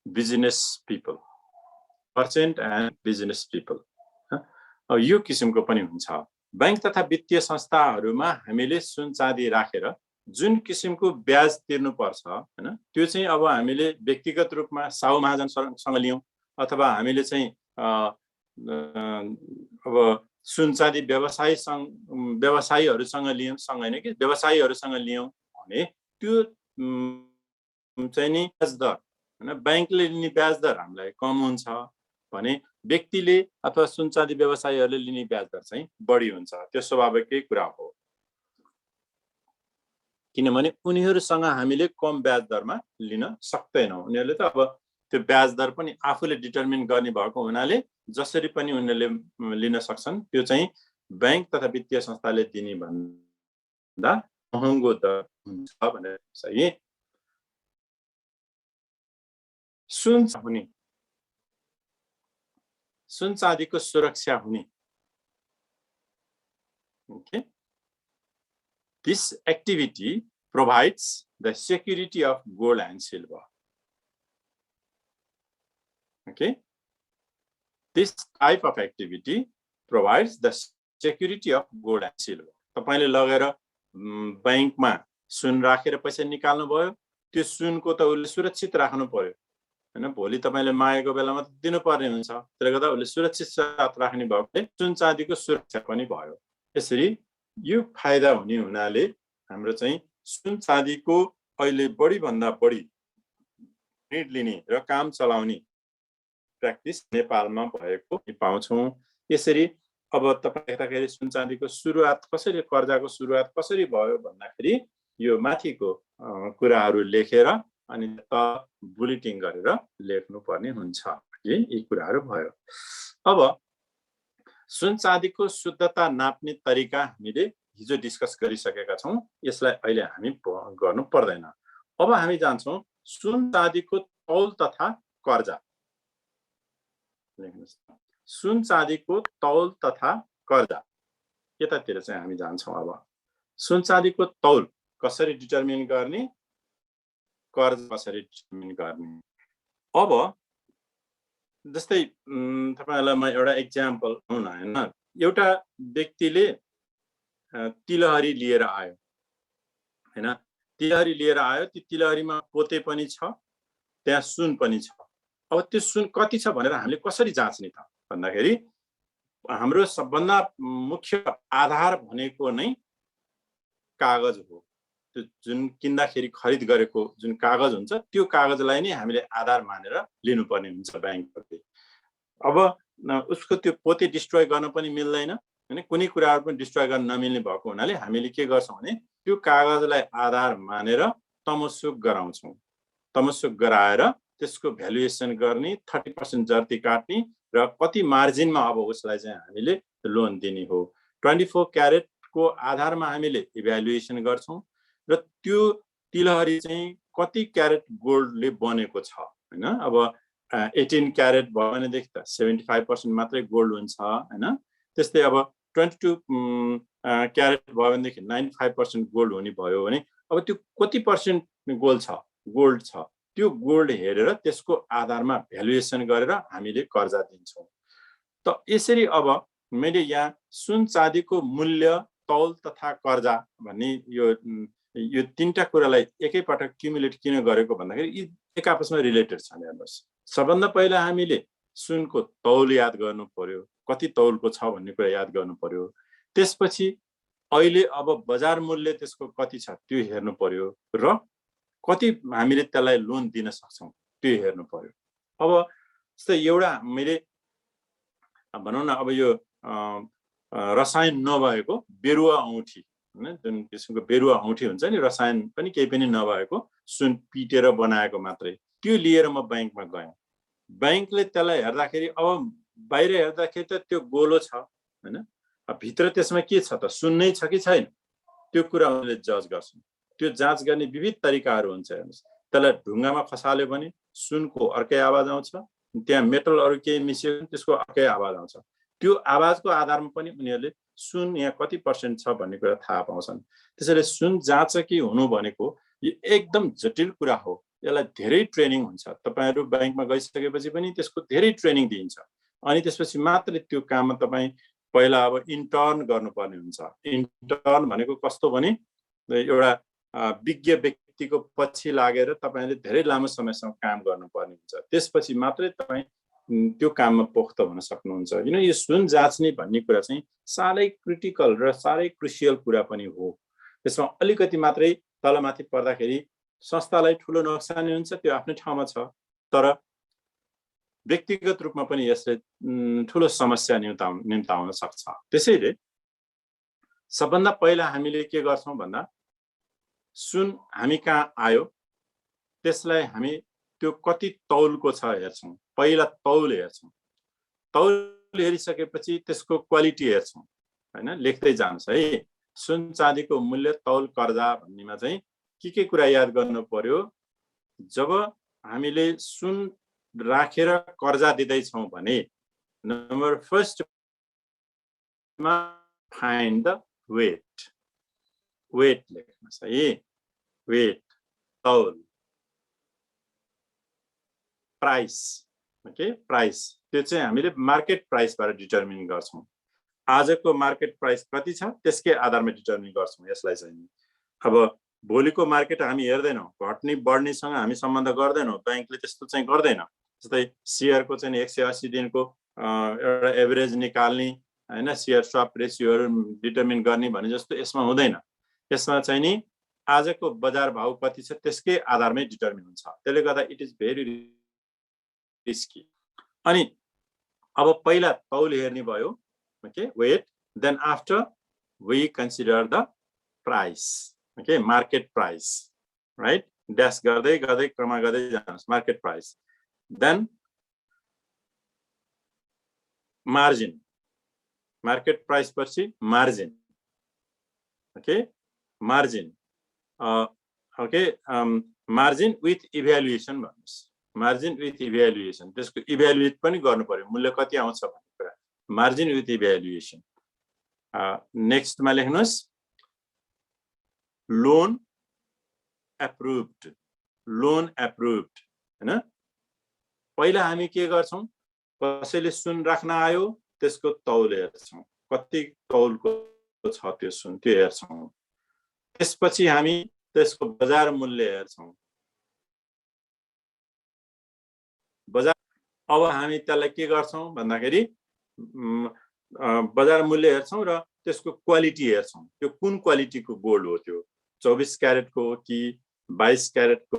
business people. Merchant and business people. अब यो किसिमको पनि हुन्छ। बैंक तथा वित्तीय संस्थाहरूमा हामीले सुन चाँदी राखेर जुन किसिमको ब्याज तिर्नु पर्छ हैन, त्यो चाहिँ अब हामीले व्यक्तिगत रूपमा साहु महाजनसँग लियौं अथवा हामीले चाहिँ अब सुन चाँदी व्यवसायीहरूसँग लियौं, सँग हैन कि व्यवसायीहरूसँग लियौं भने त्यो चाहिँ नि ब्याज दर हैन, बैंकले लिने ब्याज दर हामीलाई कम हुन्छ भने व्यक्तिले अथवा सुन चाँदी व्यवसायीहरूले लिने ब्याज दर चाहिँ बढी हुन्छ। त्यो स्वाभाविकै कुरा हो, किनभने उनीहरूसँग हामीले कम ब्याज दरमा लिन सक्दैनौँ। उनीहरूले त अब त्यो ब्याज दर पनि आफूले डिटरमिन गर्ने भएको हुनाले जसरी पनि उनीहरूले लिन सक्छन्, त्यो चाहिँ बैंक तथा वित्तीय संस्थाले दिने भन्दा महँगो दर हुन्छ भनेर सही। सुन चाँदीको सुरक्षा हुने। Okay. This activity provides the security of gold and silver. Okay. This type of activity provides the security of gold and silver. तपाईले लगेर बैंकमा सुन राखेर पैसा निकाल्नु भयो, त्यो सुनको त उले सुरक्षित राख्नु पर्यो हैन, भोलि तपाईले मागेको बेलामा दिनु पर्ने हुन्छ। त्यसले गर्दा उले सुरक्षित साथ राख्ने भएकोले सुन चाँदीको सुरक्षा पनि भयो। यसरी यो फाइदा हुने हुनाले हाम्रो चाहिँ सुन चाँदीको अहिले बढी भन्दा बढी ऋण लिने र काम चलाउने प्र्याक्टिस नेपालमा भएको पाउँछौं। यसरी अब तपाई हेर्दाखेरि सुन चाँदीको सुरुवात कसरी, कर्जाको सुरुवात कसरी भयो भन्दाखेरि यो माथिको कुराहरू लेखेर अनि त बुलेटिन गरेर लेख्नु पर्ने हुन्छ। यी कुराहरू भयो। अब सुन चाँदीको शुद्धता नाप्ने तरिका हामीले हिजो डिस्कस गरिसकेका छौं, यसलाई अहिले हामी गर्नु पर्दैन। अब हामी जान्छौं सुन चाँदीको तौल तथा कर्जा। सुन चाँदीको तौल तथा कर्जा यतातिर चाहिँ हामी जान्छौं। अब सुन चाँदीको तौल कसरी डिटरमिन गर्ने, कर्जा कसरी डिटरमिन गर्ने। अब जस्तै तपाईहरुलाई म एउटा एक्जाम्पल हुन हैन, एउटा व्यक्तिले तिलहरी लिएर आयो हैन, तिलहरी लिएर आयो, त्यो तिलहरीमा पोते पनि छ, त्यहाँ सुन पनि छ। अब त्यो सुन कति छ भनेर हामीले कसरी जाँच्ने त भन्दाखेरि हाम्रो सबभन्दा मुख्य आधार भनेको नै कागज हो। त्यो जुन किन्दाखेरि खरिद गरेको जुन कागज हुन्छ त्यो कागजलाई नै हामीले आधार मानेर लिनुपर्ने हुन्छ बैंकले। अब उसको त्यो पोते डिस्ट्रोय गर्न पनि मिल्दैन हैन, कुनै कुराहरु पनि डिस्ट्रोय गर्न नमिल्ने भएको हुनाले हामीले के गर्छौं भने त्यो कागजलाई आधार मानेर तमसुक गराउँछौं। तमसुक गराएर त्यसको भ्यालुएसन गर्ने, 30% जर्ती काट्ने र कति मार्जिनमा अब उसलाई चाहिँ हामीले लोन दिने हो। 24 क्यारेट को आधारमा हामीले इभ्यालुएसन गर्छौं र त्यो तिलहरी चाहिँ कति क्यारेट गोल्डले बनेको छ हैन। अब 18 क्यारेट भयो भने देखि त 75% मात्रै गोल्ड हुन्छ हैन। त्यस्तै अब 22 क्यारेट भयो भने देखि 95% गोल्ड हुने भयो भने अब त्यो कति पर्सेन्ट गोल्ड छ त्यो गोल्ड हेरेर त्यसको आधारमा भ्यालुएसन गरेर हामीले कर्जा दिन्छौं। त यसरी अब मैले यहाँ सुन चाँदीको मूल्य, तौल तथा कर्जा भन्ने यो तीनटा कुरालाई एकैपटक क्युमुलेट किन गरेको भन्दाखेरि यी एक आपसमा रिलेटेड छन्। हेर्नुस्, सबभन्दा पहिला हामीले सुनको तौल याद गर्नु पर्यो, कति तौलको छ भन्ने कुरा याद गर्नु पर्यो। त्यसपछि अहिले अब बजार मूल्य त्यसको कति छ त्यो हेर्नु पर्यो र कति हामीले त्यसलाई लोन दिन सक्छौं त्यो हेर्नु पर्यो। अब जस्तै एउटा मैले भनौं न, अब यो रसायन नभएको बेरुवा औँठी हैन, जुन किसिमको बेरुवा औँठी हुन्छ नि, रसायन पनि केही पनि नभएको सुन पिटेर बनाएको मात्रै, त्यो लिएर म बैंकमा गएँ। बैंकले त्यसलाई हेर्दाखेरि अब बाहिर हेर्दाखेरि त त्यो गोलो छ हैन, भित्र त्यसमा के छ त, सुन नै छ कि छैन, त्यो कुरा उनीले जज गर्छन्। त्यो जाँच गर्ने विविध तरिकाहरू हुन्छ। हेर्नुस्, त्यसलाई ढुङ्गामा खसाल्यो भने सुनको अर्कै आवाज आउँछ, त्यहाँ मेटल अरु केही मिसियो भने त्यसको अर्कै आवाज आउँछ। त्यो आवाजको आधारमा पनि उनीहरूले सुन यहाँ कति % छ भन्ने कुरा थाहा पाउँछन्। त्यसैले सुन जाँचकी हुनु भनेको यो एकदम जटिल कुरा हो। यसलाई धेरै ट्रेनिङ हुन्छ। तपाईहरु बैंकमा गइसकेपछि पनि त्यसको धेरै ट्रेनिङ दिइन्छ। अनि त्यसपछि मात्र त्यो काममा तपाई पहिला अब इन्टर्न गर्नुपर्ने हुन्छ। इन्टर्न भनेको कस्तो भने एउटा विज्ञ व्यक्तिको पछि लागेर तपाईले धेरै लामो समयसम्म काम गर्नुपर्ने हुन्छ। त्यसपछि मात्रै तपाई त्यो काममा पोख्त हुन सक्नुहुन्छ। किन यो सुन जाँच्ने भन्ने कुरा चाहिँ साह्रै क्रिटिकल र साह्रै क्रुसियल कुरा पनि हो। त्यसमा अलिकति मात्रै तलमाथि पर्दाखेरि संस्थालाई ठूलो नोक्सानी हुन्छ, त्यो आफ्नै ठाउँमा छ। तर व्यक्तिगत रूपमा पनि यसले ठूलो समस्या निम्ताउन सक्छ। त्यसैले सबभन्दा पहिला हामीले के गर्छौं भन्दा सुन हामी कहाँ आयो त्यसलाई हामी त्यो कति तौलको छ हेर्छौं। पहिला तौल हेर्छौं। तौल हेरिसकेपछि त्यसको क्वालिटी हेर्छौं, हैन? लेख्दै जान्छ है। सुन चाँदीको मूल्य तौल कर्जा भन्नेमा चाहिँ के कुरा याद गर्नु पर्यो? जब हामीले सुन राखेर कर्जा दिदै छौं भने नम्बर फर्स्ट मा फाइन्ड द वेट। वेट लेख्नुस् है। वेट, तौल, प्राइस, ओके? प्राइस त्यो चाहिँ हामीले मार्केट प्राइसबाट डिटर्मिन गर्छौं। आजको मार्केट प्राइस कति छ त्यसकै आधारमा डिटर्मिन गर्छौं यसलाई चाहिँ। अब भोलिको मार्केट हामी हेर्दैनौं, घट्ने बढ्नेसँग हामी सम्बन्ध गर्दैनौं। बैंकले त्यस्तो चाहिँ गर्दैन। जस्तै शेयरको चाहिँ 180 दिनको एउटा एभरेज निकाल्ने, हैन? शेयर स्वप रेशियोहरु डिटर्मिन गर्ने भने जस्तो यसमा हुँदैन। यसमा चाहिँ नि आजको बजार भाव कति छ त्यसकै आधारमै डिटर्मिन हुन्छ। त्यसले गर्दा इट इज भेरी रिस्की। अनि अब पहिला तौल हेर्ने भयो, okay? Weight, then after we consider the price, okay? Market price, right? Dash गर्दै गर्दै क्रम गर्दै जानुहोस्। Market price, then margin. Market price पछि margin, okay? Margin, okay? Margin with evaluation भन्नुस्। मार्जिन विथ इभ्यालुएसन, त्यसको इभ्यालुएट पनि गर्नु पर्यो, मूल्य कति आउँछ भन्ने कुरा। Margin with evaluation. नेक्स्टमा लेख्नुस् लोन एप्रुभड। लोन एप्रुभड, हैन? पहिला हामी के गर्छौं? कसैले सुन राख्न आयो, त्यसको तौल हेर्छौं। कति तौलको छ त्यो सुन, त्यो हेर्छौं। त्यसपछि हामी त्यसको बजार मूल्य हेर्छौं। बजार अब हामी त्यसलाई के गर्छौं भन्दाखेरि बजार मूल्य हेर्छौं र त्यसको क्वालिटी हेर्छौं। त्यो कुन क्वालिटीको गोल्ड हो? त्यो 24 क्यारेटको हो कि 22 क्यारेटको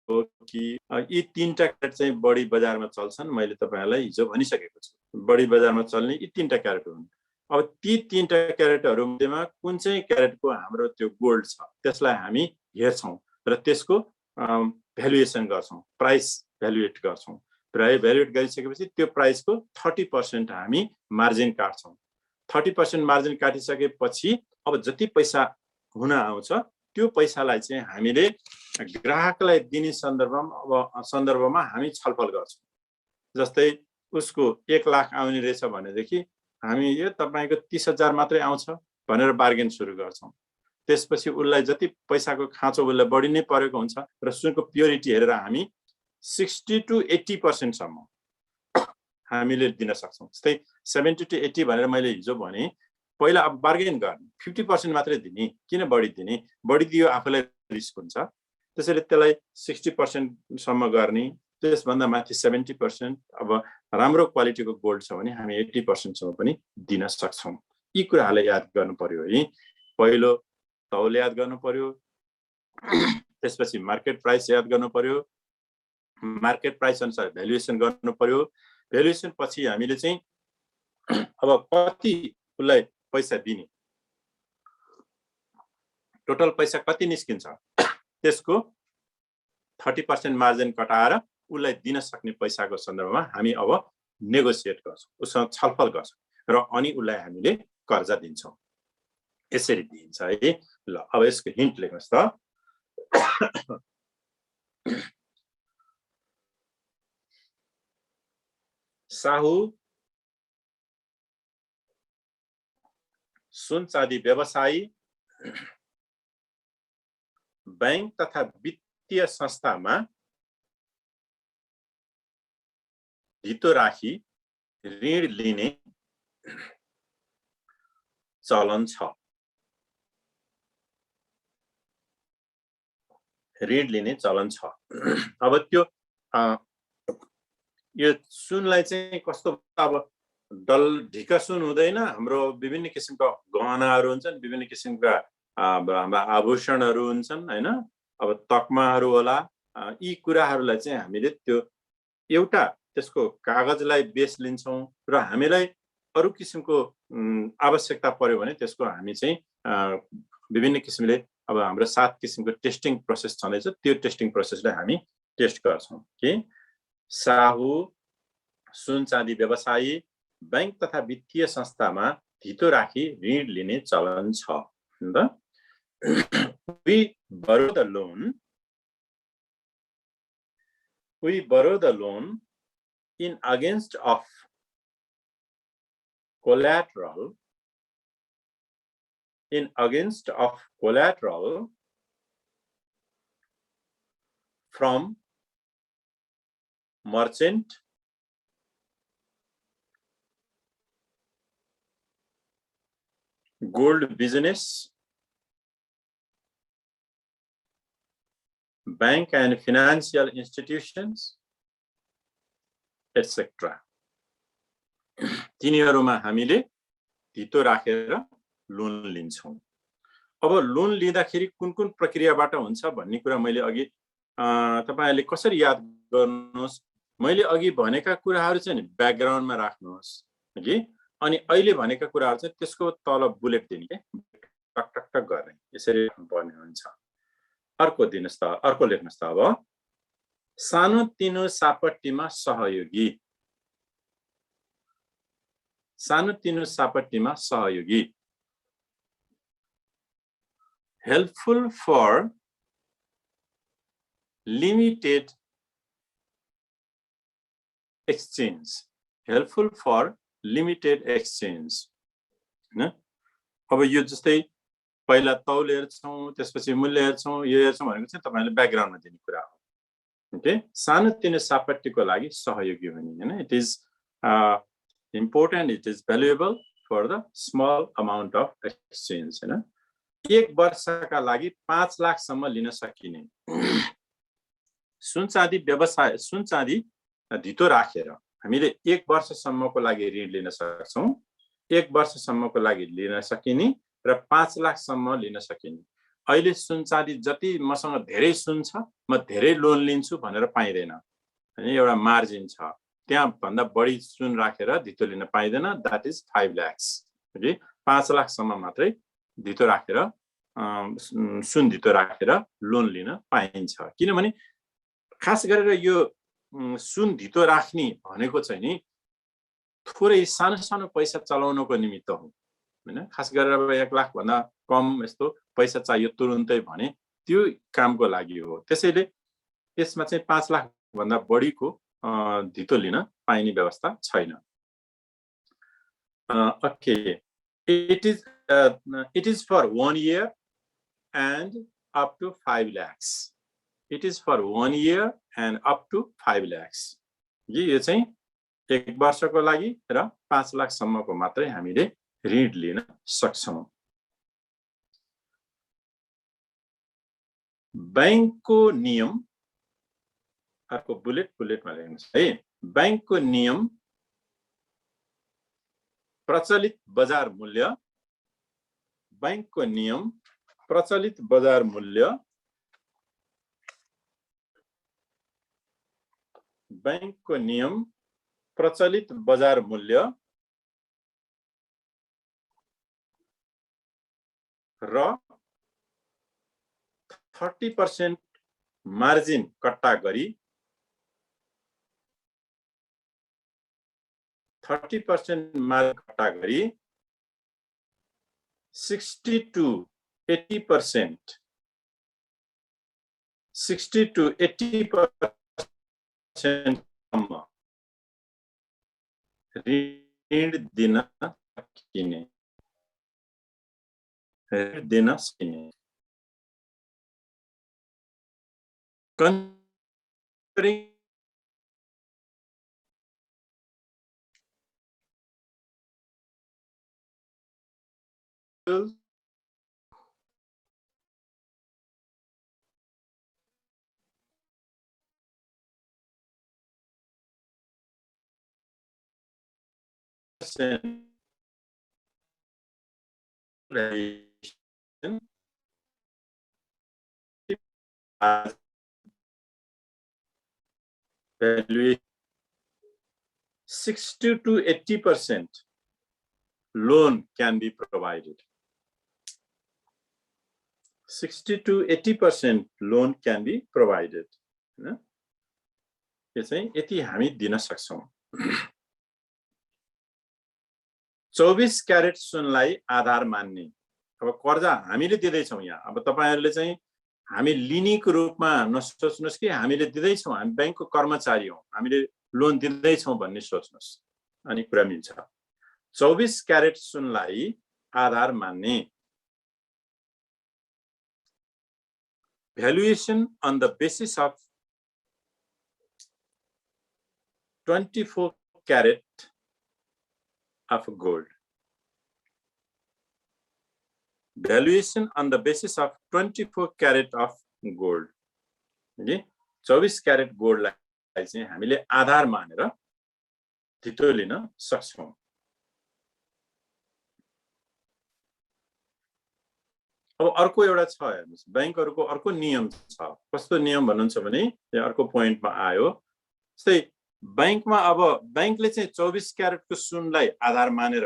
हो कि? यी तीनटा क्यारेट चाहिँ बढी बजारमा चल्छन्। मैले तपाईहरुलाई हिजो भनिसकेको छु। बढी बजारमा चल्ने यी तीनटा क्यारेट हुन्। अब ती तीनटा क्यारेटहरु मध्येमा कुन चाहिँ क्यारेटको हाम्रो त्यो गोल्ड छ त्यसलाई हामी हेर्छौं र त्यसको भ्यालुएसन गर्छौं। प्राइस भ्यालुएट गर्छौं। प्राइस भ्यालुएट गरिसकेपछि त्यो प्राइसको 30% हामी मार्जिन काट्छौं। 30% मार्जिन काटिसकेपछि अब जति पैसा हुन आउँछ त्यो पैसालाई चाहिँ हामीले ग्राहकलाई दिने सन्दर्भमा हामी छलफल गर्छौं। जस्तै उसको 1 लाख आउने रहेछ भनेदेखि हामी यो तपाईको 30,000 मात्रै आउँछ भनेर बार्गेन सुरु गर्छौं। त्यसपछि उसलाई जति पैसाको खाँचो उसलाई बढी नै परेको हुन्छ र सुनको प्योरिटी हेरेर हामी 60 to 80% सम्म हामीले दिन सक्छौं। जस्तै 70 to 80 भनेर मैले हिजो भने पहिला अब बार्गेन गर्ने 50% मात्रै दिने, किन बढी दिने? बढी दियो आफूलाई रिस्क हुन्छ। त्यसैले त्यसलाई 60% सम्म गर्ने, त्यसभन्दा माथि 70%। अब राम्रो क्वालिटीको गोल्ड छ भने हामी 80% सम्म पनि दिन सक्छौं। यी कुराहरुलाई याद गर्नु पर्यो है। पहिलो तौल याद गर्नु पर्यो, त्यसपछि मार्केट प्राइस याद गर्नु पर्यो, मार्केट प्राइस अनुसार भ्यालुएसन गर्नु पर्यो। भ्यालुएसन पछि हामीले चाहिँ अब कति उसलाई पैसा दिने, टोटल पैसा कति निस्किन्छ त्यसको 30% मार्जिन कटाएर उसलाई दिन सक्ने पैसाको सन्दर्भमा हामी अब नेगोसिएट गर्छौं, उसँग छलफल गर्छौं र अनि उसलाई हामीले कर्जा दिन्छौं। यसरी दिन्छ है। ल अब यसको हिन्ट लेख्नुस् त। साहु सुन चाँदी व्यवसायी बैंक तथा वित्तीय संस्थामा धितो राखी ऋण लिने चलन छ। ऋण लिने चलन छ। अब त्यो यो सुनलाई चाहिँ कस्तो अब डल ढिका सुन हुँदैन। हाम्रो विभिन्न किसिमका गहनाहरू हुन्छन्, विभिन्न किसिमका हाम्रा आभूषणहरू हुन्छन् हैन। अब तकमाहरू होला, यी कुराहरूलाई चाहिँ हामीले त्यो एउटा त्यसको कागजलाई बेस लिन्छौँ र हामीलाई अरू किसिमको आवश्यकता पर्यो भने त्यसको हामी चाहिँ विभिन्न किसिमले अब हाम्रो 7 किसिमको टेस्टिङ प्रोसेस छँदैछ। त्यो टेस्टिङ प्रोसेसलाई हामी टेस्ट गर्छौँ कि साहु सुन चाँदी व्यवसायी बैंक तथा वित्तीय संस्थामा धितो राखी ऋण लिने चलन छ। We borrow the loan in against of collateral from merchant, gold business, bank and financial institutions, etc. तिनीहरुमा हामीले धितो राखेर लोन लिन्छौं। अब लोन लिँदाखेरि कुन कुन प्रक्रियाबाट हुन्छ भन्ने कुरा मैले अघि तपाईहरुले कसरी याद गर्नुस्। मैले अघि भनेका कुराहरु चाहिँ ब्याकग्राउन्डमा राख्नुहोस् कि अनि अहिले भनेका कुराहरु चाहिँ त्यसको तल बुलेट दिने के टक टक टक गर्ने यसरी पर्ने हुन्छ। अर्को दिनुस् त, अर्को लेख्नुस् त। अब सानो तिनो सापट्टीमा सहयोगी, सानो तिनो सापट्टीमा सहयोगी, helpful for limited exchange, helpful for limited exchange हैन। अब यो जस्तै पहिला तौल हेर्छौं, त्यसपछि मूल्य हेर्छौं, यो हेर्छौं भनेको चाहिँ तपाईहरुले ब्याकग्राउन्डमा दिने कुरा हो। ओके, सानो तिनो सापट्टीको लागि सहयोगी हुने हैन। It is important, it is valuable for the small amount of exchange हैन। एक वर्षका लागि 5 लाख सम्म लिन सकिने सुन चाँदी व्यवसाय, सुन चाँदी धितो राखेर हामीले 1 वर्षसम्मको लागि ऋण लिन सक्छौं। 1 वर्षसम्मको लागि लिन सकिने र 5 लाख सम्म लिन सकिने। अहिले सुन चाँदी जति मसँग धेरै सुन छ म धेरै लोन लिन्छु भनेर पाइदैन हैन। एउटा मार्जिन छ, त्यहाँ भन्दा बढी सुन राखेर धितो लिन पाइदैन। That is 5 lakh okay. 5 lakh सम्म मात्रै धितो राखेर सुन धितो राखेर लोन लिन पाइन्छ। किनभने खास गरेर यो सुन धितो राख्ने भनेको चाहिँ नि थोरै सानो सानो पैसा चलाउनको निमित्त हो हैन। खास गरेर अब 1 लाख भन्दा कम यस्तो पैसा चाहियो तुरुन्तै भने त्यो कामको लागि हो। त्यसैले त्यसमा चाहिँ 5 लाख भन्दा बढीको धितो लिन पाइने व्यवस्था छैन। Okay, it is for 1 year and up to 5 lakhs. It is for 1 year and up to 5 lakhs. यो चाहिँ 1 वर्षको लागि र 5 लाख सम्मको मात्रै हामीले ऋण लिन सक्छौं। बैंकको नियम, अर्को बुलेटमा लेख्नुस् है। बैंकको नियम प्रचलित बजार मूल्य, बैंकको नियम प्रचलित बजार मूल्य, बैंकको नियम प्रचलित बजार मूल्य र 30% मार्जिन कट्टा गरी 30% मार्जिन कट्टा गरी 60 to 80% 60 to 80% सम्म ऋण दिन सकिने दिन सकिने considering value 60 to 80% loan can be provided. 60 to 80% loan can be provided. यो चाहिँ यति हामी दिन सक्छौं 24 क्यारेट सुनलाई आधार मान्ने अब कर्जा हामीले दिदै छौं यहाँ अब तपाईहरुले चाहिँ हामी लिनीको रूपमा नसोच्नुस् कि हामीले दिदै छौं हामी बैंकको कर्मचारी हौं हामीले लोन दिदै छौं भन्ने सोच्नुस् अनि कुरा मिल्छ 24 क्यारेट सुनलाई आधार मान्ने valuation on the basis of 24 carat of gold. Valuation on the basis of 24 carat of gold. Okay? 24 carat gold लाई चाहिँ हामीले आधार मानेर धितो लिन सक्छौं अब अर्को एउटा छ हेर्नुस् बैंकहरुको अर्को नियम छ कस्तो नियम भन्नुहुन्छ भने यहाँ अर्को पोइन्टमा आयो जस्तै बैंकमा अब बैंकले चाहिँ 24 क्यारेटको सुनलाई आधार मानेर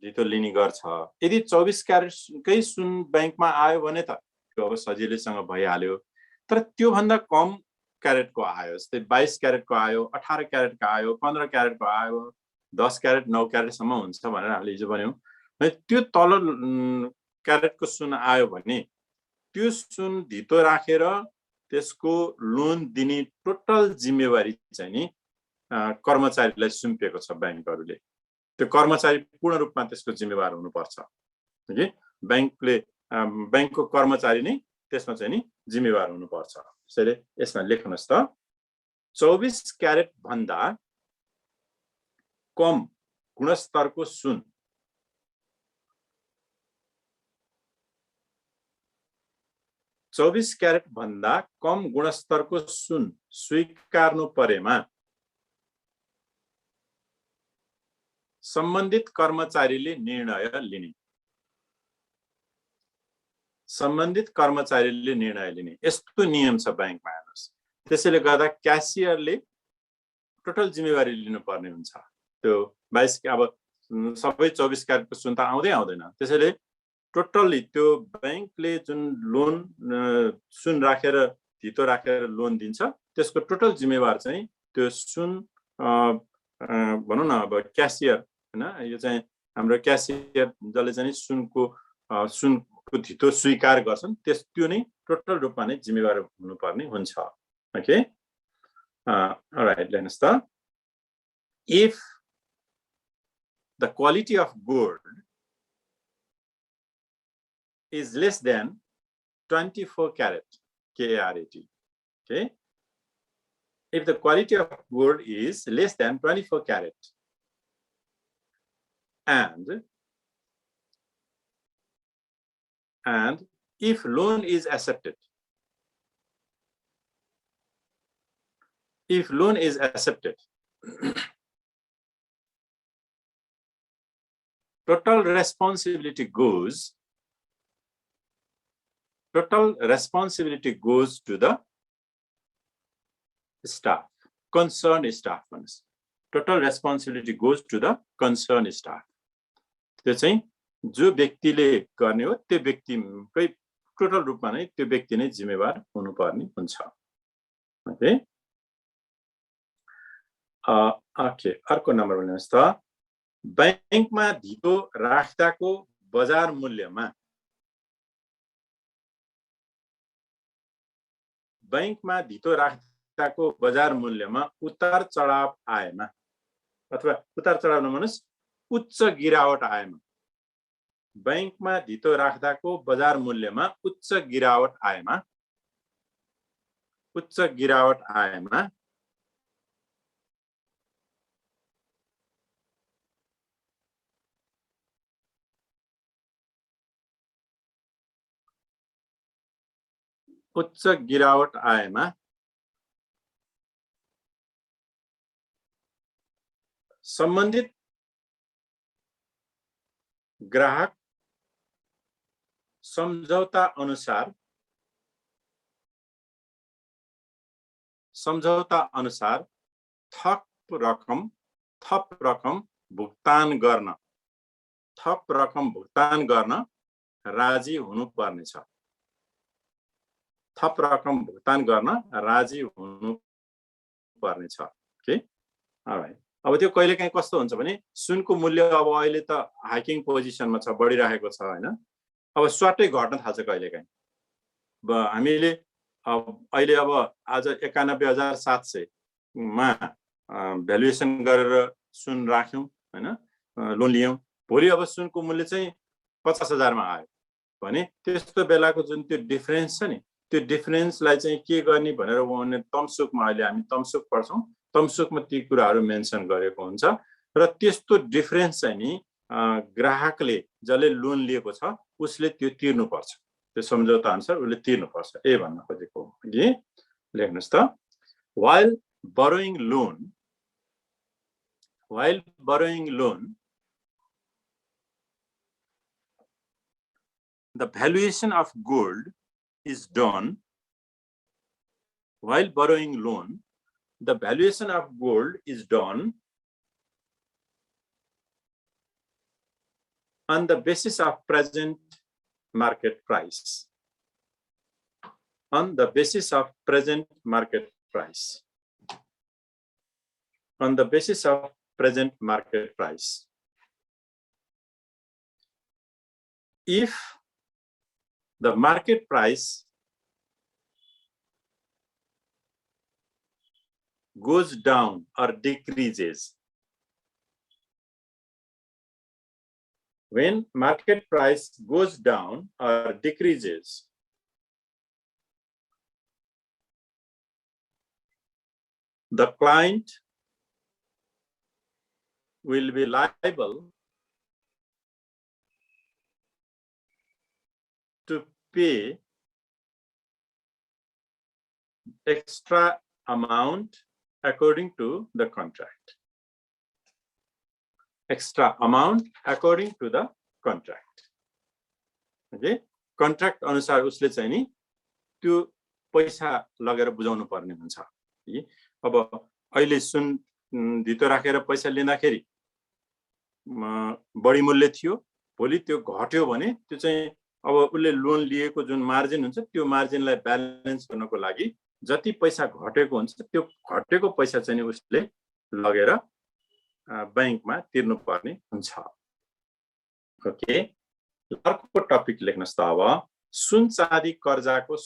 धितो लिने गर्छ यदि 24 क्यारेटकै सुन बैंकमा आयो भने त त्यो अब सजिलैसँग भइहाल्यो तर त्यो भन्दा कम क्यारेटको आयो जस्तै 22 क्यारेटको आयो 18 क्यारेटको आयो 15 क्यारेटको आयो 10 क्यारेट 9 क्यारेट सम्म हुन्छ भनेर हामीले हिजो भन्यौं त्यो तल क्यारेटको सुन आयो भने त्यो सुन धितो राखेर त्यसको लोन दिने टोटल जिम्मेवारी चाहिँ नि कर्मचारीलाई सुम्पिएको छ बैंकहरुले त्यो कर्मचारी पूर्ण रूपमा त्यसको जिम्मेवार हुनुपर्छ ओके बैंकले बैंकको कर्मचारी नै त्यसमा चाहिँ नि जिम्मेवार हुनुपर्छ त्यसैले यसमा लेख्नुस् त 24 क्यारेट भन्दा कम गुणस्तरको सुन 24 क्यारेट भन्दा कम गुणस्तरको सुन स्वीकार्नु परेमा सम्बन्धित कर्मचारीले निर्णय लिने सम्बन्धित कर्मचारीले निर्णय लिने यस्तो नियम छ बैंकमा हेर्नुस् त्यसैले गर्दा क्यासियरले टोटल जिम्मेवारी लिनुपर्ने हुन्छ त्यो 22 अब सबै 24 क्यारेटको सुन त आउँदैन त्यसैले टोटली त्यो बैंकले जुन लोन सुन राखेर धितो राखेर लोन दिन्छ त्यसको टोटल जिम्मेवार चाहिँ त्यो सुन भनौं न अब क्यासियर हैन यो चाहिँ हाम्रो क्यासियर जसले चाहिँ सुनको धितो स्वीकार गर्छन् त्यो नै टोटल रूपमा नै जिम्मेवार हुनुपर्ने हुन्छ ओके अलराइट लेट्स त if the quality of gold is less than 24 carat KARAT okay if the quality of gold is less than 24 carat and if loan is accepted total responsibility goes to the staff concerned staff total responsibility goes to the concerned staff त्यो चाहिँ जो व्यक्तिले गर्ने हो त्यो व्यक्तिकै टोटल रूपमा नै त्यो व्यक्ति नै जिम्मेवार हुनुपर्ने हुन्छ ओके ओके अर्को नम्बर भन्नुस् त बैंकमा धितो राख्दाको बजार मूल्यमा बैंकमा धितो राख्दाको बजार मूल्यमा उतार चढाव आएमा अथवा उतार चढाव नभनुस् उच्च गिरावट आएमा बैंकमा धितो राख्दाको बजार मूल्यमा उच्च गिरावट आएमा सम्बन्धित ग्राहक सम्झौता अनुसार थप रकम भुक्तान गर्न राजी हुनुपर्नेछ। थप रकम भुक्तान गर्न राजी हुनुपर्नेछ। Okay, all right. अब त्यो कहिलेकाहीँ कस्तो हुन्छ भने सुनको मूल्य अब अहिले त हाइकिङ पोजिसनमा छ, बढिरहेको छ हैन। अब स्वाटै घट्न थाल्छ कहिलेकाहीँ। हामीले अहिले अब आज 91,700 मा भ्यालुएसन गरेर सुन राख्यौं हैन, लोन लियौं। भोलि अब सुनको मूल्य चाहिँ 50,000 मा आयो भने त्यस्तो बेलाको जुन त्यो डिफरेन्स छ नि, त्यो डिफरेन्सलाई चाहिँ के गर्ने भनेर उहाँले तमसुकमा, अहिले हामी तमसुक पढ्छौं, तमसुकमा ती कुराहरू मेन्सन गरेको हुन्छ। र त्यस्तो डिफरेन्स चाहिँ नि ग्राहकले जसले लोन लिएको छ उसले त्यो तिर्नुपर्छ। त्यो सम्झौता अनुसार उसले तिर्नुपर्छ। ए भन्न खोजेको हो कि लेख्नुस् त, while borrowing loan the valuation of gold is done on the basis of present market price. If the market price goes down or decreases, when market price goes down or decreases, the client will be liable to pay extra amount according to the contract. Okay, contract अनुसार उसले चाहिँ नि त्यो पैसा लगेर बुझाउनु पर्ने हुन्छ। अब अहिले सुन धितो राखेर पैसा लिँदाखेरि बढी मूल्य थियो, भोलि त्यो घट्यो भने त्यो चाहिँ अब उसले लोन लिएको जुन मार्जिन हुन्छ त्यो मार्जिनलाई ब्यालेन्स गर्नको लागि जति पैसा घटेको हुन्छ त्यो घटेको पैसा चाहिँ उसले लगेर बैंकमा तिर्नु पर्ने हुन्छ। ओके, अर्को टपिक लेख्नुस् त अब, सुन चाँदी कर्जाको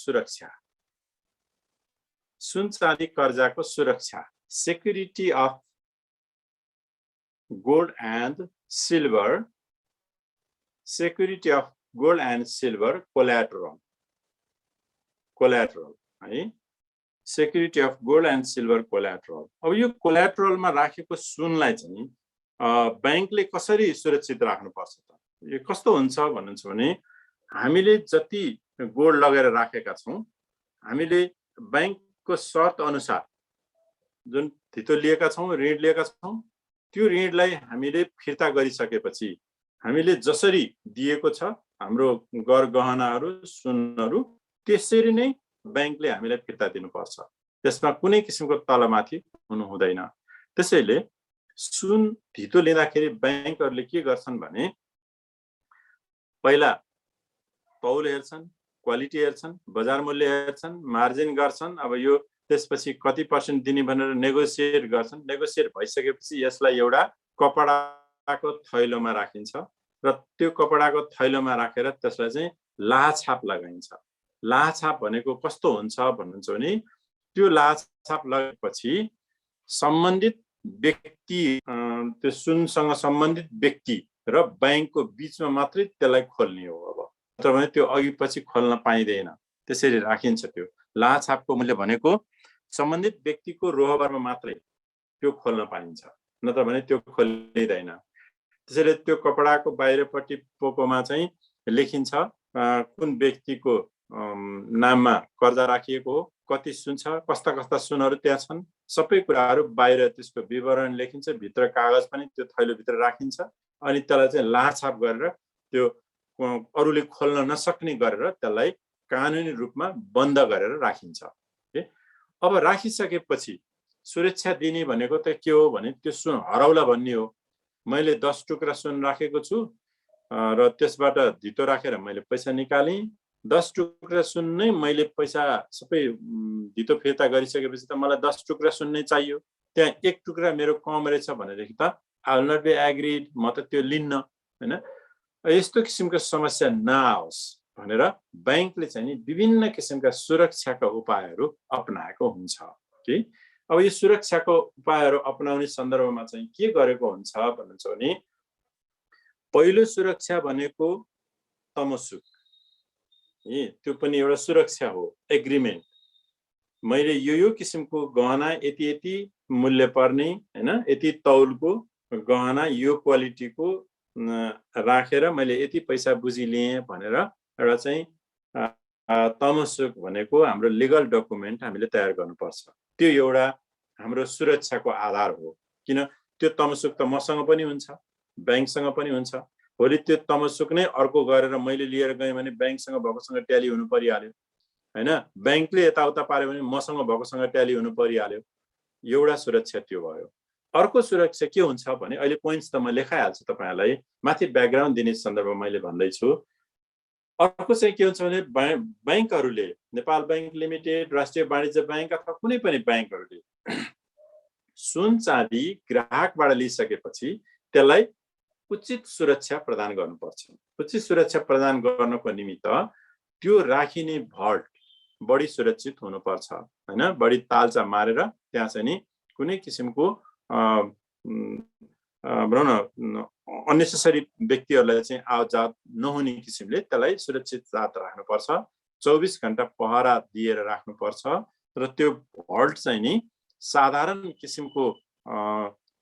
सुरक्षा, security of gold and silver collateral है, security of gold and silver collateral। अब यो कोल्याटरलमा राखेको सुनलाई चाहिँ बैंकले कसरी सुरक्षित राख्नुपर्छ त? यो कस्तो हुन्छ भन्नुहुन्छ भने हामीले जति गोल्ड लगेर राखेका छौं, हामीले बैंकको शर्त अनुसार जुन धितो लिएका छौं, ऋण लिएका छौं, त्यो ऋणलाई हामीले फिर्ता गरिसकेपछि हामीले जसरी दिएको छ हाम्रो गहनाहरू सुनहरू त्यसरी नै बैंकले हामीलाई फिर्ता दिनुपर्छ। त्यसमा कुनै किसिमको तलमाथि हुनु हुँदैन। त्यसैले सुन धितो लिँदाखेरि बैंकहरूले के गर्छन् भने पहिला तौल हेर्छन्, क्वालिटी हेर्छन्, बजार मूल्य हेर्छन्, मार्जिन गर्छन्। अब यो त्यसपछि कति % दिने भनेर नेगोसिएट गर्छन्। नेगोसिएट भइसकेपछि यसलाई एउटा कपडाको थैलोमा राखिन्छ र त्यो कपडाको थैलोमा राखेर त्यसलाई चाहिँ लाछाप लगाइन्छ। लाछाप भनेको कस्तो हुन्छ भन्नुहुन्छ भने त्यो लाछाप लगाएपछि सम्बन्धित व्यक्ति, त्यो सुनसँग सम्बन्धित व्यक्ति र बैंकको बीचमा मात्रै त्यसलाई खोल्ने हो। अब नत्र भने त्यो अघि पछि खोल्न पाइँदैन, त्यसरी राखिन्छ। त्यो लाछापको मूल्य भनेको सम्बन्धित व्यक्तिको रोहबरमा मात्रै त्यो खोल्न पाइन्छ, नत्र भने त्यो खोलिँदैन। त्यसैले त्यो कपडाको बाहिरपट्टि पोकोमा चाहिँ लेखिन्छ कुन व्यक्तिको नाममा कर्जा राखिएको हो, कति सुन छ, कस्ता कस्ता सुनहरू त्यहाँ छन्, सबै कुराहरू बाहिर त्यसको विवरण लेखिन्छ। भित्र कागज पनि त्यो थैलोभित्र राखिन्छ। अनि त्यसलाई चाहिँ लाछाप गरेर त्यो अरूले खोल्न नसक्ने गरेर त्यसलाई कानुनी रूपमा बन्द गरेर राखिन्छ। अब राखिसकेपछि सुरक्षा दिने भनेको त के हो भने त्यो सुन हराउला भन्ने हो। मैले 10 टुक्रा सुन राखेको छु र त्यसबाट धितो राखेर मैले पैसा निकालेँ। 10 टुक्रा सुन नै मैले पैसा सबै धितो फिर्ता गरिसकेपछि त मलाई 10 टुक्रा सुन नै चाहियो। त्यहाँ 1 टुक्रा मेरो कम रहेछ भनेदेखि त I will not be agreed, म त त्यो लिन्न हैन। यस्तो किसिमको समस्या नआओस् भनेर बैंकले चाहिँ नि विभिन्न किसिमका सुरक्षाका उपायहरू अपनाएको हुन्छ कि। अब यो सुरक्षाको उपायहरू अपनाउने सन्दर्भमा चाहिँ के गरेको हुन्छ भन्नुहुन्छ भने पहिलो सुरक्षा भनेको तमसुक, त्यो पनि एउटा सुरक्षा हो। एग्रिमेन्ट, मैले यो किसिमको गहना यति यति मूल्य पर्ने हैन, यति तौलको गहना यो क्वालिटीको राखेर मैले यति पैसा बुझी लिएँ भनेर एउटा चाहिँ तमसुक भनेको हाम्रो लिगल डकुमेन्ट हामीले तयार गर्नुपर्छ। त्यो एउटा हाम्रो सुरक्षाको आधार हो। किन त्यो तमसुक त मसँग पनि हुन्छ, बैंकसँग पनि हुन्छ। भोलि त्यो तमसुक नै अर्को गरेर मैले लिएर गएँ भने बैंकसँग भएकोसँग ट्याली हुनु परिहाल्यो हैन, बैंकले यताउता पार्यो भने मसँग भएकोसँग ट्याली हुनु परिहाल्यो। एउटा सुरक्षा त्यो भयो। अर्को सुरक्षा के हुन्छ भने अहिले पोइन्ट्स त म लेखाइहाल्छु तपाईहरुलाई, माथि ब्याकग्राउन्ड दिने सन्दर्भमा मैले भन्दैछु। अर्को चाहिँ के हुन्छ भने बैंकहरूले, नेपाल बैंक लिमिटेड, राष्ट्रिय वाणिज्य बैंक अथवा कुनै पनि बैंकहरूले सुन चाँदी ग्राहकबाट लिइसकेपछि त्यसलाई उचित सुरक्षा प्रदान गर्नुपर्छ। उचित सुरक्षा प्रदान गर्नको निमित्त त्यो राखिने भल्ट बढी सुरक्षित हुनुपर्छ हैन। बढी तालचा मारेर त्यहाँ चाहिँ नि कुनै किसिमको भनौँ न अननेसेसरी व्यक्तिहरूलाई चाहिँ आवजात नहुने किसिमले त्यसलाई सुरक्षित जात राख्नुपर्छ। 24 घण्टा पहरा दिएर राख्नुपर्छ र त्यो भल्ट चाहिँ नि साधारण किसिमको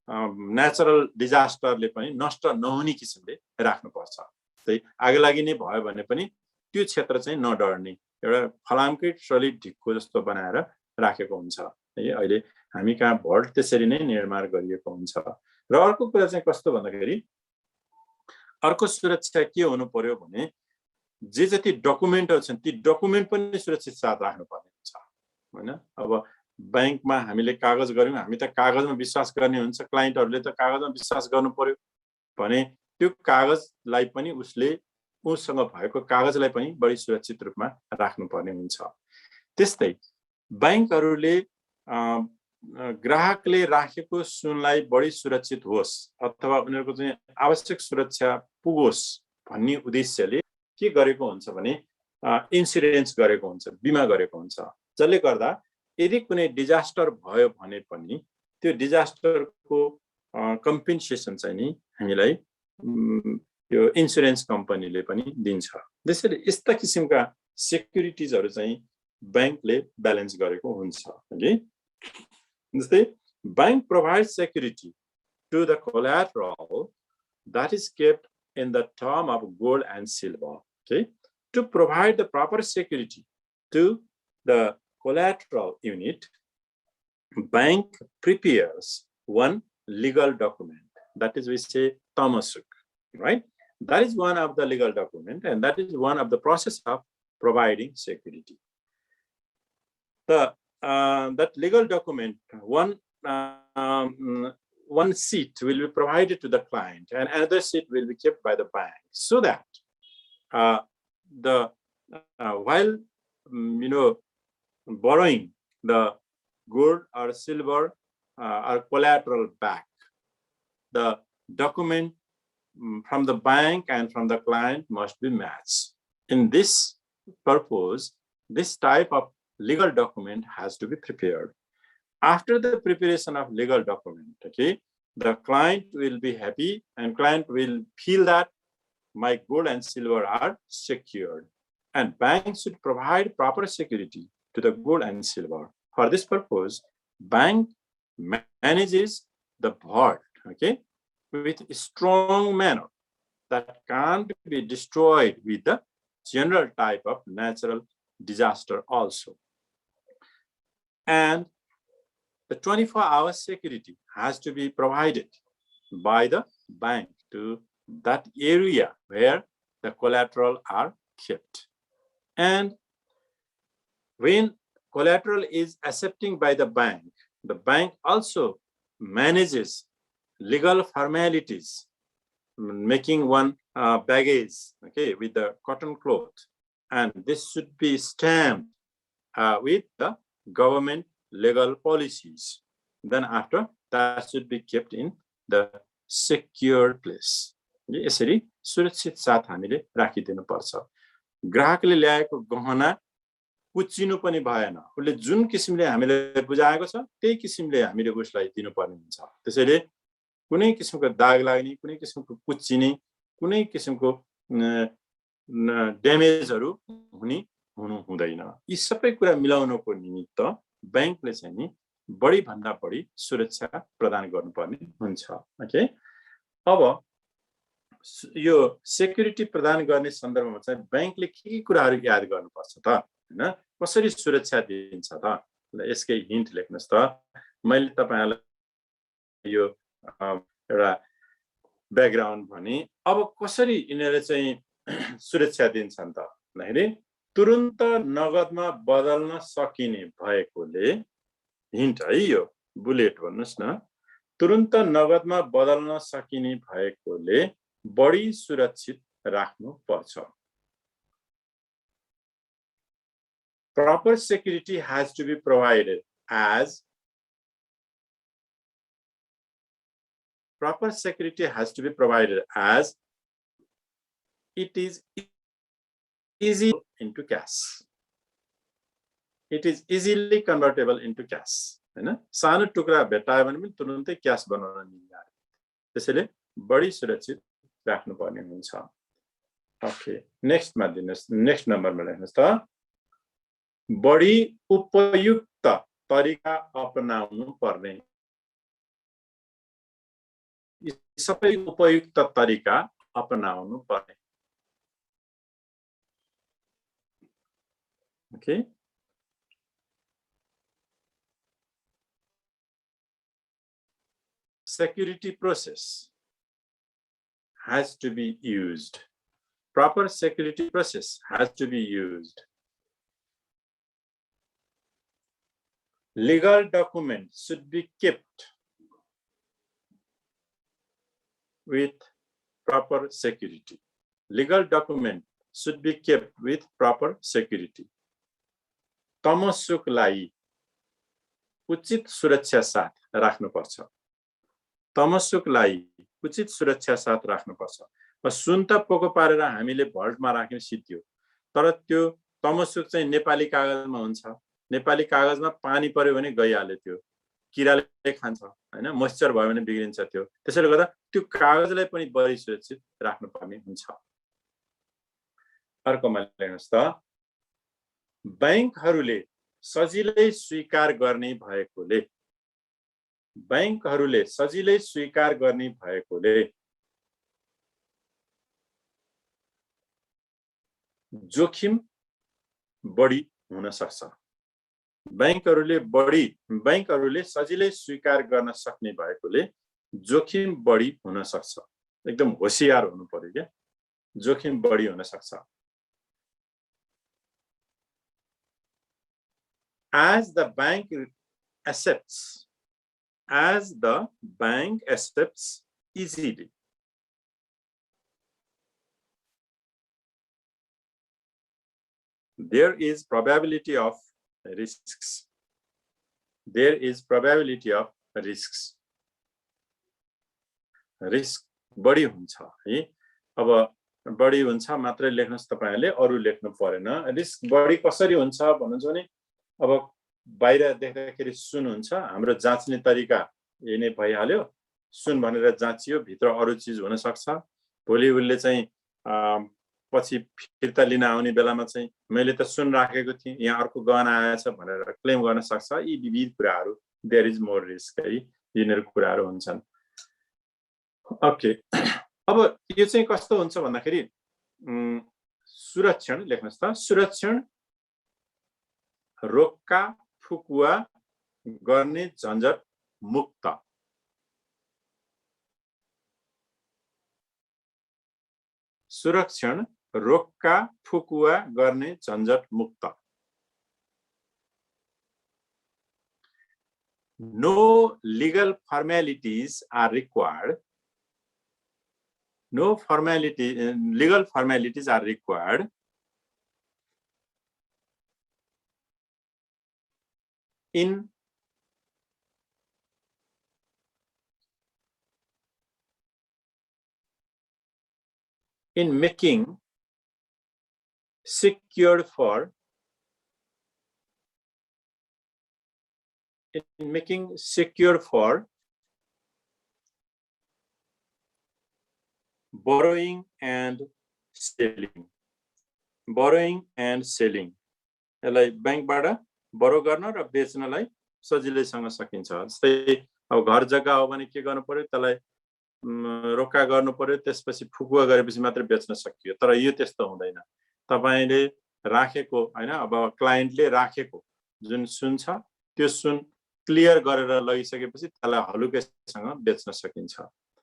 नेचुरल डिजास्टरले पनि नष्ट नहुने किसिमले राख्नुपर्छ। त्यही आगलागी नै भयो भने पनि त्यो क्षेत्र चाहिँ नडर्ने एउटा फलामकै सलिड ढिक्को जस्तो बनाएर राखेको हुन्छ है। अहिले हामी कहाँ भल्ट त्यसरी नै निर्माण गरिएको हुन्छ। र अर्को कुरा चाहिँ कस्तो भन्दाखेरि अर्को सुरक्षा के हुनु पर्यो भने जे जति डकुमेन्टहरू छन् ती डकुमेन्ट पनि सुरक्षित साथ राख्नुपर्ने हुन्छ हैन। अब बैंकमा हामीले कागज गर्यौं, हामी त कागजमा विश्वास गर्ने हुन्छ, क्लाइन्टहरूले त कागजमा विश्वास गर्नु पर्यो भने त्यो कागजलाई पनि उसँग भएको कागजलाई पनि बढी सुरक्षित रूपमा राख्नुपर्ने हुन्छ। त्यस्तै बैंकहरूले ग्राहकले राखेको सुनलाई बढी सुरक्षित होस् अथवा उनीहरूको चाहिँ आवश्यक सुरक्षा पुगोस् भन्ने उद्देश्यले के गरेको हुन्छ भने इन्स्योरेन्स गरेको हुन्छ, बिमा गरेको हुन्छ, जसले गर्दा यदि कुनै डिजास्टर भयो भने पनि त्यो डिजास्टरको कम्पेन्सेसन चाहिँ नि हामीलाई यो इन्स्योरेन्स कम्पनीले पनि दिन्छ। त्यसैले यस्ता किसिमका सेक्युरिटिजहरू चाहिँ बैंकले ब्यालेन्स गरेको हुन्छ है। जस्तै bank provides security to the collateral that is kept in the term of gold and silver. Okay, to provide the proper security to the collateral unit, bank prepares one legal document, that is we say tamasuk, right? That is one of the legal document and that is one of the process of providing security. That legal document, one sheet will be provided to the client and another sheet will be kept by the bank, so that while borrowing the gold or silver or collateral back, the document from the bank and from the client must be matched. In this purpose, this type of legal document has to be prepared. After the preparation of legal document, okay, the client will be happy and client will feel that my gold and silver are secured. And banks should provide proper security to the gold and silver. For this purpose, bank manages the vault, okay, with a strong manner that can't be destroyed with the general type of natural disaster also. And the 24-hour security has to be provided by the bank to that area where the collateral are kept. And when collateral is accepting by the bank also manages legal formalities, making one baggage, okay, with the cotton cloth, and this should be stamped with the government legal policies. Then after that should be kept in the secure place. यसरी सुरक्षित साथ हामीले राखिदिनु पर्छ। ग्राहकले ल्याएको गहना कुच्चिनु पनि भएन, उसले जुन किसिमले हामीले बुझाएको छ त्यही किसिमले हामीले उसलाई दिनुपर्ने हुन्छ। त्यसैले कुनै किसिमको दाग लाग्ने, कुनै किसिमको कुच्चिने, कुनै किसिमको ड्यामेजहरु हुनु हुँदैन। यी सबै कुरा मिलाउनको निमित्त बैंकले चाहिँ नि बढी भन्दा बढी सुरक्षा प्रदान गर्नुपर्ने हुन्छ। ओके, अब यो सेक्युरिटी प्रदान गर्ने सन्दर्भमा चाहिँ बैंकले के कुराहरु याद गर्नुपर्छ त, हैन? कसरी सुरक्षा दिन्छ त? यसकै हिन्ट लेख्नुस् त। मैले तपाईहरुलाई यो एउटा ब्याकग्राउन्ड भने अब कसरी यिनीहरुले चाहिँ सुरक्षा दिन्छन् त भन्दाखेरि तुरुन्त नगदमा बदल्न सकिने भएकोले, हिन्ट है यो बुलेट भन्नुस् न, तुरुन्त नगदमा बदल्न सकिने भएकोले बढी सुरक्षित राख्नु पर्छ। Proper security has to be provided as it is easy into cash. It is easily convertible into cash. हैन? सानो टुक्रा भेटायो भने पनि तुरुन्तै क्याश बनाउन मिल्छ। त्यसैले बढी सुरक्षित राख्नु पर्ने हुन्छ। ओके, नेक्स्टमा दिनुस्, नेक्स्ट नम्बरमा लेख्नुस् त। बढी उपयुक्त तरिका अपनाउनु पर्ने। यी सबै उपयुक्त तरिका अपनाउनु पर्ने। Okay, security process has to be used. Proper security process has to be used. Legal documents should be kept with proper security. Legal document should be kept with proper security. तमसुकलाई उचित सुरक्षा साथ राख्नुपर्छ। तमसुकलाई उचित सुरक्षा साथ राख्नुपर्छ। सुन त पोको पारेर हामीले भल्टमा राख्ने सिद्धियो, तर त्यो तमसुक चाहिँ नेपाली कागजमा हुन्छ। नेपाली कागजमा पानी पर्यो भने गइहाल्यो, त्यो किराले खान्छ, हैन? मोइस्चर भयो भने बिग्रिन्छ त्यो। त्यसैले गर्दा त्यो कागजलाई पनि बढी सुरक्षित राख्नुपर्ने हुन्छ। अर्कोमा लेख्नुस् त। बैंकहरुले सजिलै स्वीकार गर्ने भएकोले, बैंकहरुले सजिलै स्वीकार गर्ने भएकोले जोखिम बढी हुन सक्छ। बैंकहरुले सजिलै स्वीकार गर्न सक्ने भएकोले जोखिम बढी हुन सक्छ। एकदम होशियार हुनु पर्यो के, जोखिम बढी हुन सक्छ। As the bank accepts easily, there is probability of risks. There is probability of risks. Risk बढी हुन्छ है। अब बढी हुन्छ मात्रै लेख्नुस् तपाईहरुले, अरु लेख्नु परेन। रिस्क बढी कसरी हुन्छ भन्नुहुन्छ भने अब बाहिर देख्दाखेरि सुन हुन्छ, हाम्रो जाँच्ने तरिका यही नै भइहाल्यो। सुन भनेर जाँचियो, भित्र अरू चिज हुन सक्छ। भोलि उसले चाहिँ पछि फिर्ता लिन आउने बेलामा चाहिँ मैले त सुन राखेको थिएँ, यहाँ अर्को गहना आएछ भनेर क्लेम गर्न सक्छ। यी विविध कुराहरू, देयर इज मोर रिस्क है, यिनीहरू कुराहरू हुन्छन्। ओके, अब यो चाहिँ कस्तो हुन्छ भन्दाखेरि सुरक्षण लेख्नुहोस् त। सुरक्षण रोक्का फुकुवा गर्ने झन्झट मुक्त। सुरक्षण रोक्का फुकुवा गर्ने झन्झट मुक्त। No legal formalities are required. No legal formalities are required in making secured for borrowing and selling. Borrowing and selling. यसलाई बैंकबाट बरो गर्न र बेच्नलाई सजिलैसँग सकिन्छ। जस्तै अब घर जग्गा हो भने के गर्नु पर्यो, त्यसलाई रोक्का गर्नु पर्यो, त्यसपछि फुकुवा गरेपछि मात्र बेच्न सकियो। तर यो त्यस्तो हुँदैन। तपाईले राखेको हैन, अब क्लाइन्टले राखेको जुन सुन छ त्यो सुन क्लियर गरेर लगिसकेपछि त्यसलाई हलुकेसँग बेच्न सकिन्छ।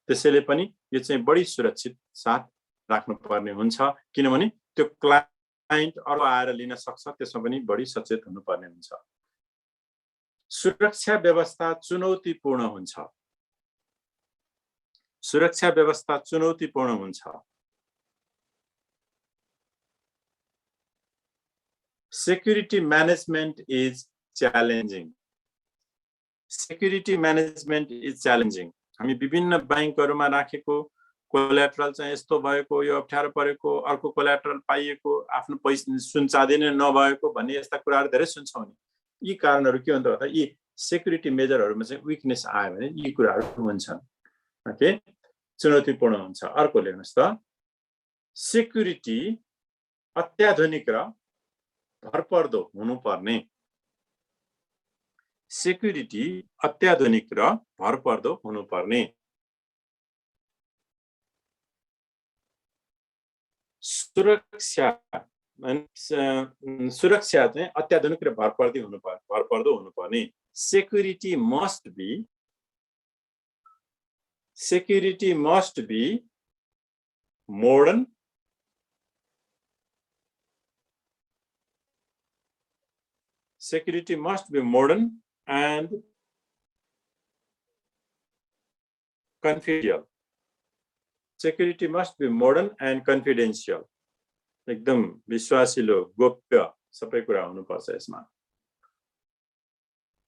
त्यसैले पनि यो चाहिँ बढी सुरक्षित साथ राख्नुपर्ने हुन्छ, किनभने त्यो क्लाइन्ट अरु आएर लिन सक्छ, त्यसमा पनि बढी सचेत हुनुपर्ने हुन्छ। सुरक्षा व्यवस्था चुनौतीपूर्ण हुन्छ। सुरक्षा व्यवस्था चुनौतीपूर्ण हुन्छ। Security management is challenging. Security management is challenging. हामी विभिन्न बैंकहरुमा राखेको कोल्याटरल चाहिँ यस्तो भएको, यो अप्ठ्यारो परेको, अर्को कोल्याटरल पाइएको, आफ्नो पैसा सुन चाँदी नै नभएको भन्ने यस्ता कुराहरु धेरै सुन्छौं नि। यी कारणहरु के हुन्छ भन्दा यी सेक्युरिटी मेजरहरुमा चाहिँ वीकनेस आयो भने यी कुराहरु हुन्छन्। ओके, चुनौतीपूर्ण हुन्छ। अर्को लेख्नुस् त, सेक्युरिटी अत्याधुनिक र भरपर्दो हुनुपर्ने। सेक्युरिटी अत्याधुनिक र भरपर्दो हुनुपर्ने। सुरक्षा चाहिँ अत्याधुनिक र भरपर्दो हुनुपर्ने। Security must be modern, security must be modern and confidential. Security must be modern and confidential. एकदम विश्वासिलो, गोप्य सबै कुरा हुनुपर्छ यसमा।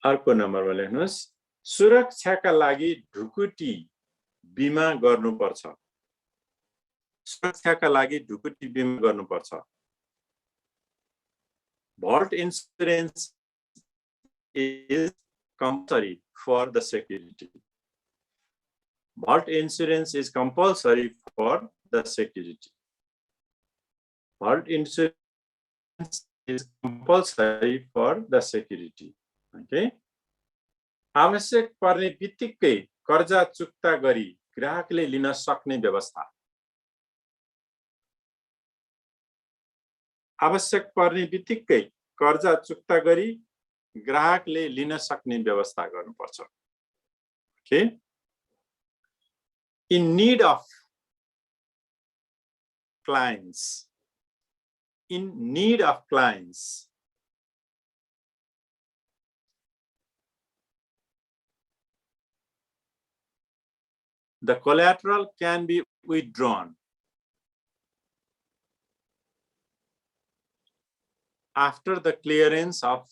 अर्को नम्बरमा लेख्नुस्, सुरक्षाका लागि ढुकुटी बीमा गर्नुपर्छ। सुरक्षाका लागि ढुकुटी बीमा गर्नुपर्छ। Vault insurance is compulsory for the security. Vault insurance is compulsory for the security. Vault insurance is compulsory for the security. Okay. आवश्यक पर्ने बित्तिकै कर्जा चुक्ता गरी ग्राहकले लिन सक्ने व्यवस्था। आवश्यक पर्ने बित्तिकै कर्जा चुक्ता गरी ग्राहकले लिन सक्ने व्यवस्था गर्नुपर्छ। Okay, in need of clients, the collateral can be withdrawn after the clearance of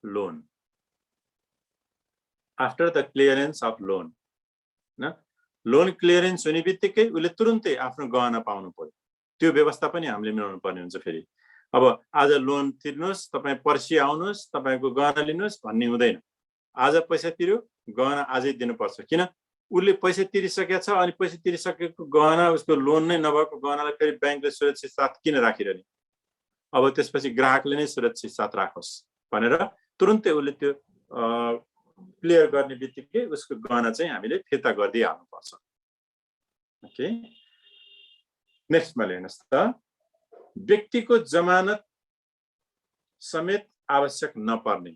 loan. After the clearance of loan. न लोन क्लियरेन्स हुने बित्तिकै उले तुरुन्तै आफ्नो गहना पाउनु पर्यो। त्यो व्यवस्था पनि हामीले मिलाउनु पर्ने हुन्छ। फेरि अब आज लोन तिर्नुस्, तपाई पर्सि आउनुस्, तपाईको गहना लिनुस् भन्ने हुँदैन। आज पैसा तिर्यो, गहना आजै दिनुपर्छ। किन? उसले पैसा तिरिसकेको छ अनि पैसा तिरिसकेको गहना उसको लोन नै नभएको गहनालाई फेरि ब्याङ्कले सुरक्षित साथ किन राखिरहने? अब त्यसपछि ग्राहकले नै सुरक्षित साथ राखोस् भनेर तुरुन्तै उसले त्यो क्लियर गर्ने बित्तिकै उसको गहना चाहिँ हामीले फिर्ता गरिदिइ हाल्नुपर्छ। ओके, नेक्स्टमा हेर्नुहोस् त, व्यक्तिको जमानत समेत आवश्यक नपर्ने।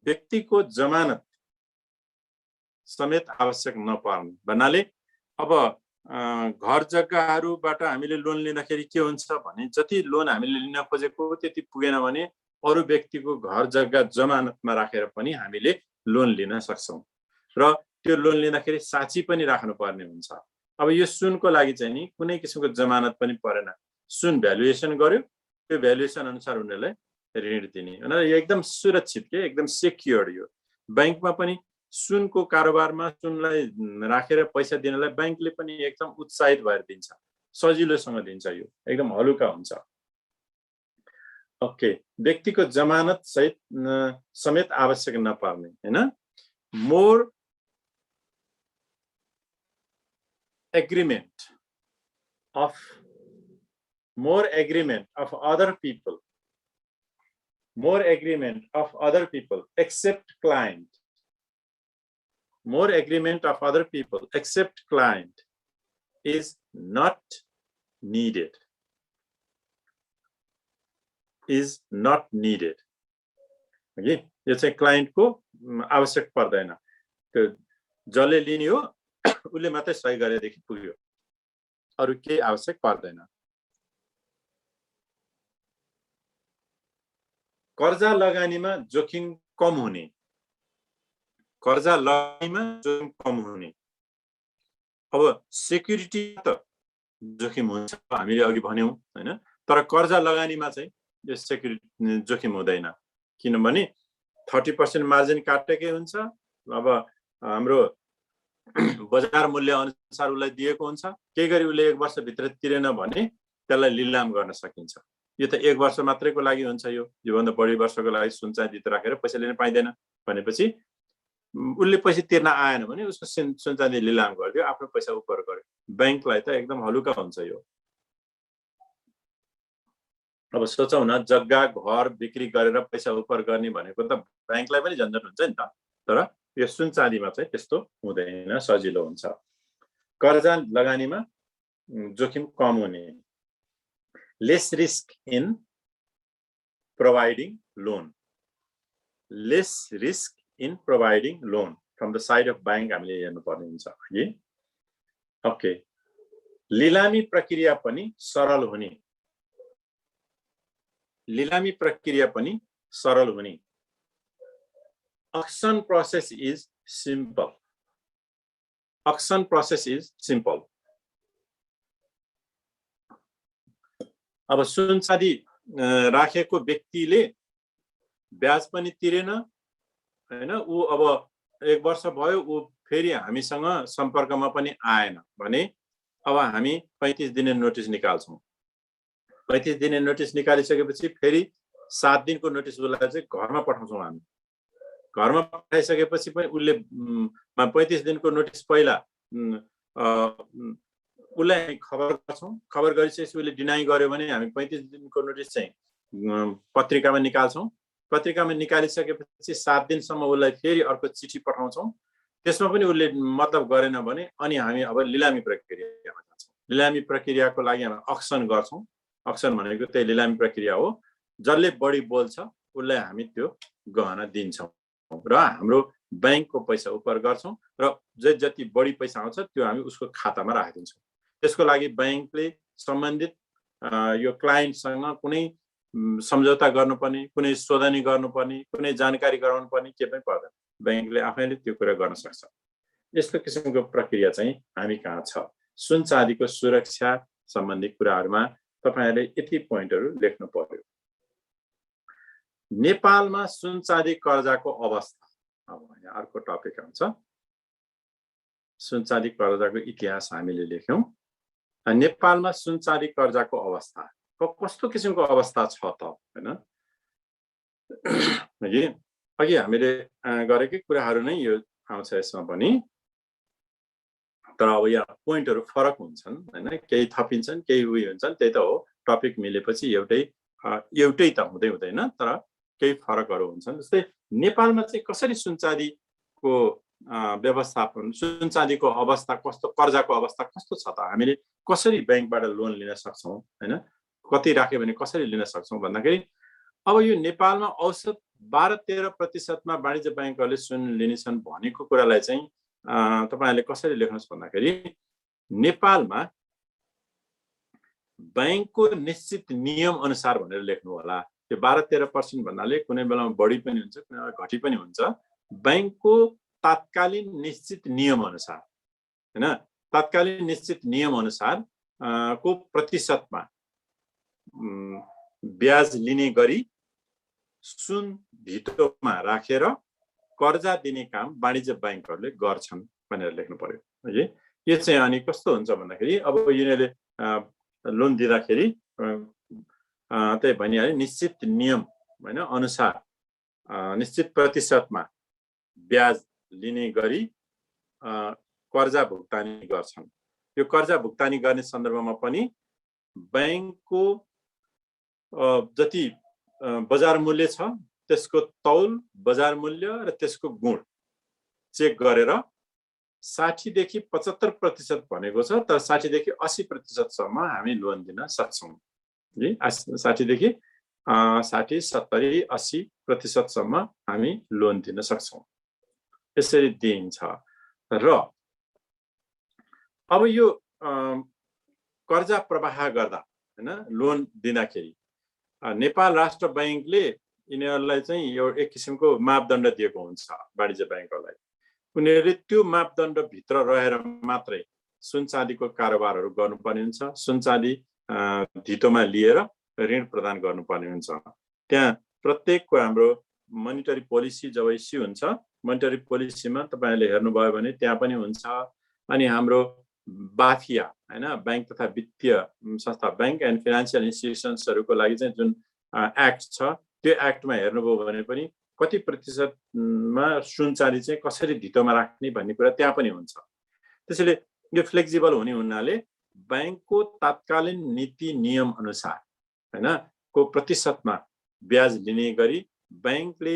व्यक्तिको जमानत समेत आवश्यक नपर्ने भन्नाले अब घर जग्गाहरूबाट हामीले लोन लिँदाखेरि के हुन्छ भने जति लोन हामीले लिन खोजेको त्यति पुगेन भने अरू व्यक्तिको घर जग्गा जमानतमा राखेर पनि हामीले लोन लिन सक्छौँ र त्यो लोन लिँदाखेरि साक्षी पनि राख्नुपर्ने हुन्छ। अब यो सुनको लागि चाहिँ नि कुनै किसिमको जमानत पनि परेन, सुन भ्यालुएसन गर्यो, त्यो भ्यालुएसन अनुसार उनीहरूलाई ऋण दिने भनेर यो एकदम सुरक्षित के एकदम सेक्योर्ड। यो ब्याङ्कमा पनि सुनको कारोबारमा सुनलाई राखेर पैसा दिनलाई ब्याङ्कले पनि एकदम उत्साहित भएर दिन्छ, सजिलोसँग दिन्छ, यो एकदम हलुका हुन्छ। ओके, व्यक्तिको जमानत सहित समेत आवश्यक नपर्ने हैन। More agreement of other people, more agreement of other people except client, more agreement of other people except client is not needed, is not needed। Okay, यो चाहिँ क्लाइन्टको आवश्यक पर्दैन, त्यो जसले लिने हो उसले मात्रै सही गरेदेखि पुग्यो, अरू केही आवश्यक पर्दैन। कर्जा लगानीमा जोखिम कम हुने, कर्जा लगानीमा जोखिम कम हुने। अब सेक्युरिटी त जोखिम हुन्छ हामीले अघि भन्यौं हैन, तर कर्जा लगानीमा चाहिँ यो सेक्युरिटी जोखिम हुँदैन, किनभने 30% मार्जिन काटेकै हुन्छ। अब हाम्रो बजार मूल्य अनुसार उसलाई दिएको हुन्छ, केही गरी उसले 1 वर्षभित्र तिरेन भने त्यसलाई लिलाम गर्न सकिन्छ। यो त 1 वर्ष मात्रैको लागि हुन्छ, योभन्दा बढी वर्षको लागि सुन चाँदी राखेर पैसा लिन पाइँदैन भनेपछि उसले पैसा तिर्न आएन भने उसको सुन चाँदी लिलाम गरिदियो, आफ्नो पैसा उपर गर्यो। ब्याङ्कलाई त एकदम हलुका हुन्छ यो। अब सोचौँ न, जग्गा घर बिक्री गरेर पैसा उपर गर्ने भनेको त ब्याङ्कलाई पनि झन्झट हुन्छ नि त, तर यो सुन चाँदीमा चाहिँ त्यस्तो हुँदैन, सजिलो हुन्छ। कर्जा लगानीमा जोखिम कम हुने। Lace risk in providing loan, lace risk in providing loan from the side of bank हामीले हेर्नुपर्ने हुन्छ है। ओके, लिलामी प्रक्रिया पनि सरल हुने, लिलामी प्रक्रिया पनि सरल हुने। Auction process is simple, auction process is simple। अब सुन चाँदी राखेको व्यक्तिले ब्याज पनि तिरेन हैन, ऊ अब 1 वर्ष भयो, ऊ फेरि हामीसँग सम्पर्कमा पनि आएन भने अब हामी 35 दिने नोटिस निकाल्छौँ। 35 दिने नोटिस निकालिसकेपछि फेरि 7 दिनको नोटिस उसलाई चाहिँ घरमा पठाउँछौँ हामी। घरमा पठाइसकेपछि पनि उसले 35 दिनको नोटिस पहिला उसलाई खबर गर्छौँ, खबर गरिसकेपछि उसले डिनाइ गर्यो भने हामी 35 दिनको नोटिस चाहिँ पत्रिकामा निकाल्छौँ। पत्रिकामा निकालिसकेपछि 7 दिनसम्म उसलाई फेरि अर्को चिठी पठाउँछौँ। त्यसमा पनि उसले मतलब गरेन भने अनि हामी अब लिलामी प्रक्रियामा जान्छौँ। लिलामी प्रक्रियाको लागि हामी अक्सन गर्छौँ। अक्सन भनेको त्यही लिलामी प्रक्रिया हो। जसले बढी बोल्छ उसलाई हामी त्यो गहना दिन्छौँ र हाम्रो ब्याङ्कको पैसा उपर गर्छौँ र जति बढी पैसा आउँछ त्यो हामी उसको खातामा राखिदिन्छौँ। त्यसको लागि ब्याङ्कले सम्बन्धित यो क्लाइन्टसँग कुनै सम्झौता गर्नुपर्ने, कुनै शोधनी गर्नुपर्ने, कुनै जानकारी गराउनुपर्ने के पनि पर्दैन। ब्याङ्कले आफैले त्यो कुरा गर्न सक्छ। यस्तो किसिमको प्रक्रिया चाहिँ हामी कहाँ छ। सुन चाँदीको सुरक्षा सम्बन्धी कुराहरूमा तपाईहरुले यति पोइन्टहरू लेख्नु पर्यो। नेपालमा सुन चाँदी कर्जाको अवस्था, अब यहाँ अर्को टपिक आउँछ। सुन चाँदी कर्जाको इतिहास हामीले लेख्यौं। नेपालमा सुन चाँदी कर्जाको अवस्था कस्तो किसिमको अवस्था छ त हैन। अघि हामीले गरेकै कुराहरू नै यो आउँछ यसमा पनि। तर अब यहाँ पोइन्टहरू फरक हुन्छन् हैन, केही थपिन्छन् केही उयो हुन्छन्, त्यही त हो टपिक मिलेपछि एउटै त हुँदैन, तर केही फरकहरू हुन्छन्। जस्तै नेपालमा चाहिँ कसरी सुनचाँदीको व्यवस्थापन, सुनचाँदीको अवस्था कस्तो, कर्जाको अवस्था कस्तो छ त, हामीले कसरी ब्याङ्कबाट लोन लिन सक्छौँ हैन, कति राख्यो भने कसरी लिन सक्छौँ भन्दाखेरि अब यो नेपालमा औसत 12-13% वाणिज्य ब्याङ्कहरूले सुन लिनेछन् भनेको कुरालाई चाहिँ तपाईहरुले कसरी लेख्नुहोस् भन्दाखेरि नेपालमा बैंकको निश्चित नियम अनुसार भनेर लेख्नु होला। त्यो 12-13% भन्नाले कुनै बेलामा बढी पनि हुन्छ, कुनै बेला घटी पनि हुन्छ। बैंकको तात्कालीन निश्चित नियम अनुसार हैन, तात्कालीन निश्चित नियम अनुसार को प्रतिशतमा ब्याज लिने गरी सुन धितोमा राखेर कर्जा दिने काम वाणिज्य बैंकहरूले गर्छन् भनेर लेख्नु पर्यो है। यो चाहिँ अनि कस्तो हुन्छ भन्दाखेरि अब यिनीहरूले लोन दिँदाखेरि त्यही भनिहाले निश्चित नियम हैन अनुसार निश्चित प्रतिशतमा ब्याज लिने गरी कर्जा भुक्तानी गर्छन्। यो कर्जा भुक्तानी गर्ने सन्दर्भमा पनि बैंकको जति बजार मूल्य छ त्यसको तौल, बजार मूल्य र त्यसको गुण चेक गरेर 60 देखि 75% भनेको छ, तर 60 देखि 80% सम्म हामी लोन दिन सक्छौं। 60 देखि 60, 70, 80% सम्म हामी लोन दिन सक्छौं। यसरी दिइन्छ। र अब यो कर्जा प्रवाह गर्दा हैन लोन दिँदाखेरि नेपाल राष्ट्र बैंकले यिनीहरूलाई चाहिँ यो एक किसिमको मापदण्ड दिएको हुन्छ वाणिज्य बैंकहरूलाई। उनीहरूले त्यो मापदण्ड भित्र रहेर मात्रै सुन चाँदीको कारोबारहरू गर्नुपर्ने हुन्छ। सुन चाँदी धितोमा लिएर ऋण प्रदान गर्नुपर्ने हुन्छ। त्यहाँ प्रत्येकको हाम्रो मोनिटरी पोलिसी जब इस्यु हुन्छ, मोनिटरी पोलिसीमा तपाईहरुले हेर्नुभयो भने त्यहाँ पनि हुन्छ। अनि हाम्रो बाफिया हैन, बैंक तथा वित्तीय संस्था, बैंक एन्ड फाइनान्शियल इन्स्टिट्युसन्सहरुको लागि चाहिँ जुन एक्ट छ, त्यो एक्टमा हेर्नुभयो भने पनि कति प्रतिशतमा सुन चाँदी चाहिँ कसरी धितोमा राख्ने भन्ने कुरा त्यहाँ पनि हुन्छ। त्यसैले यो फ्लेक्सिबल हुने हुनाले बैंकको तात्कालीन नीति नियम अनुसार हैन को प्रतिशतमा ब्याज लिने गरी बैंकले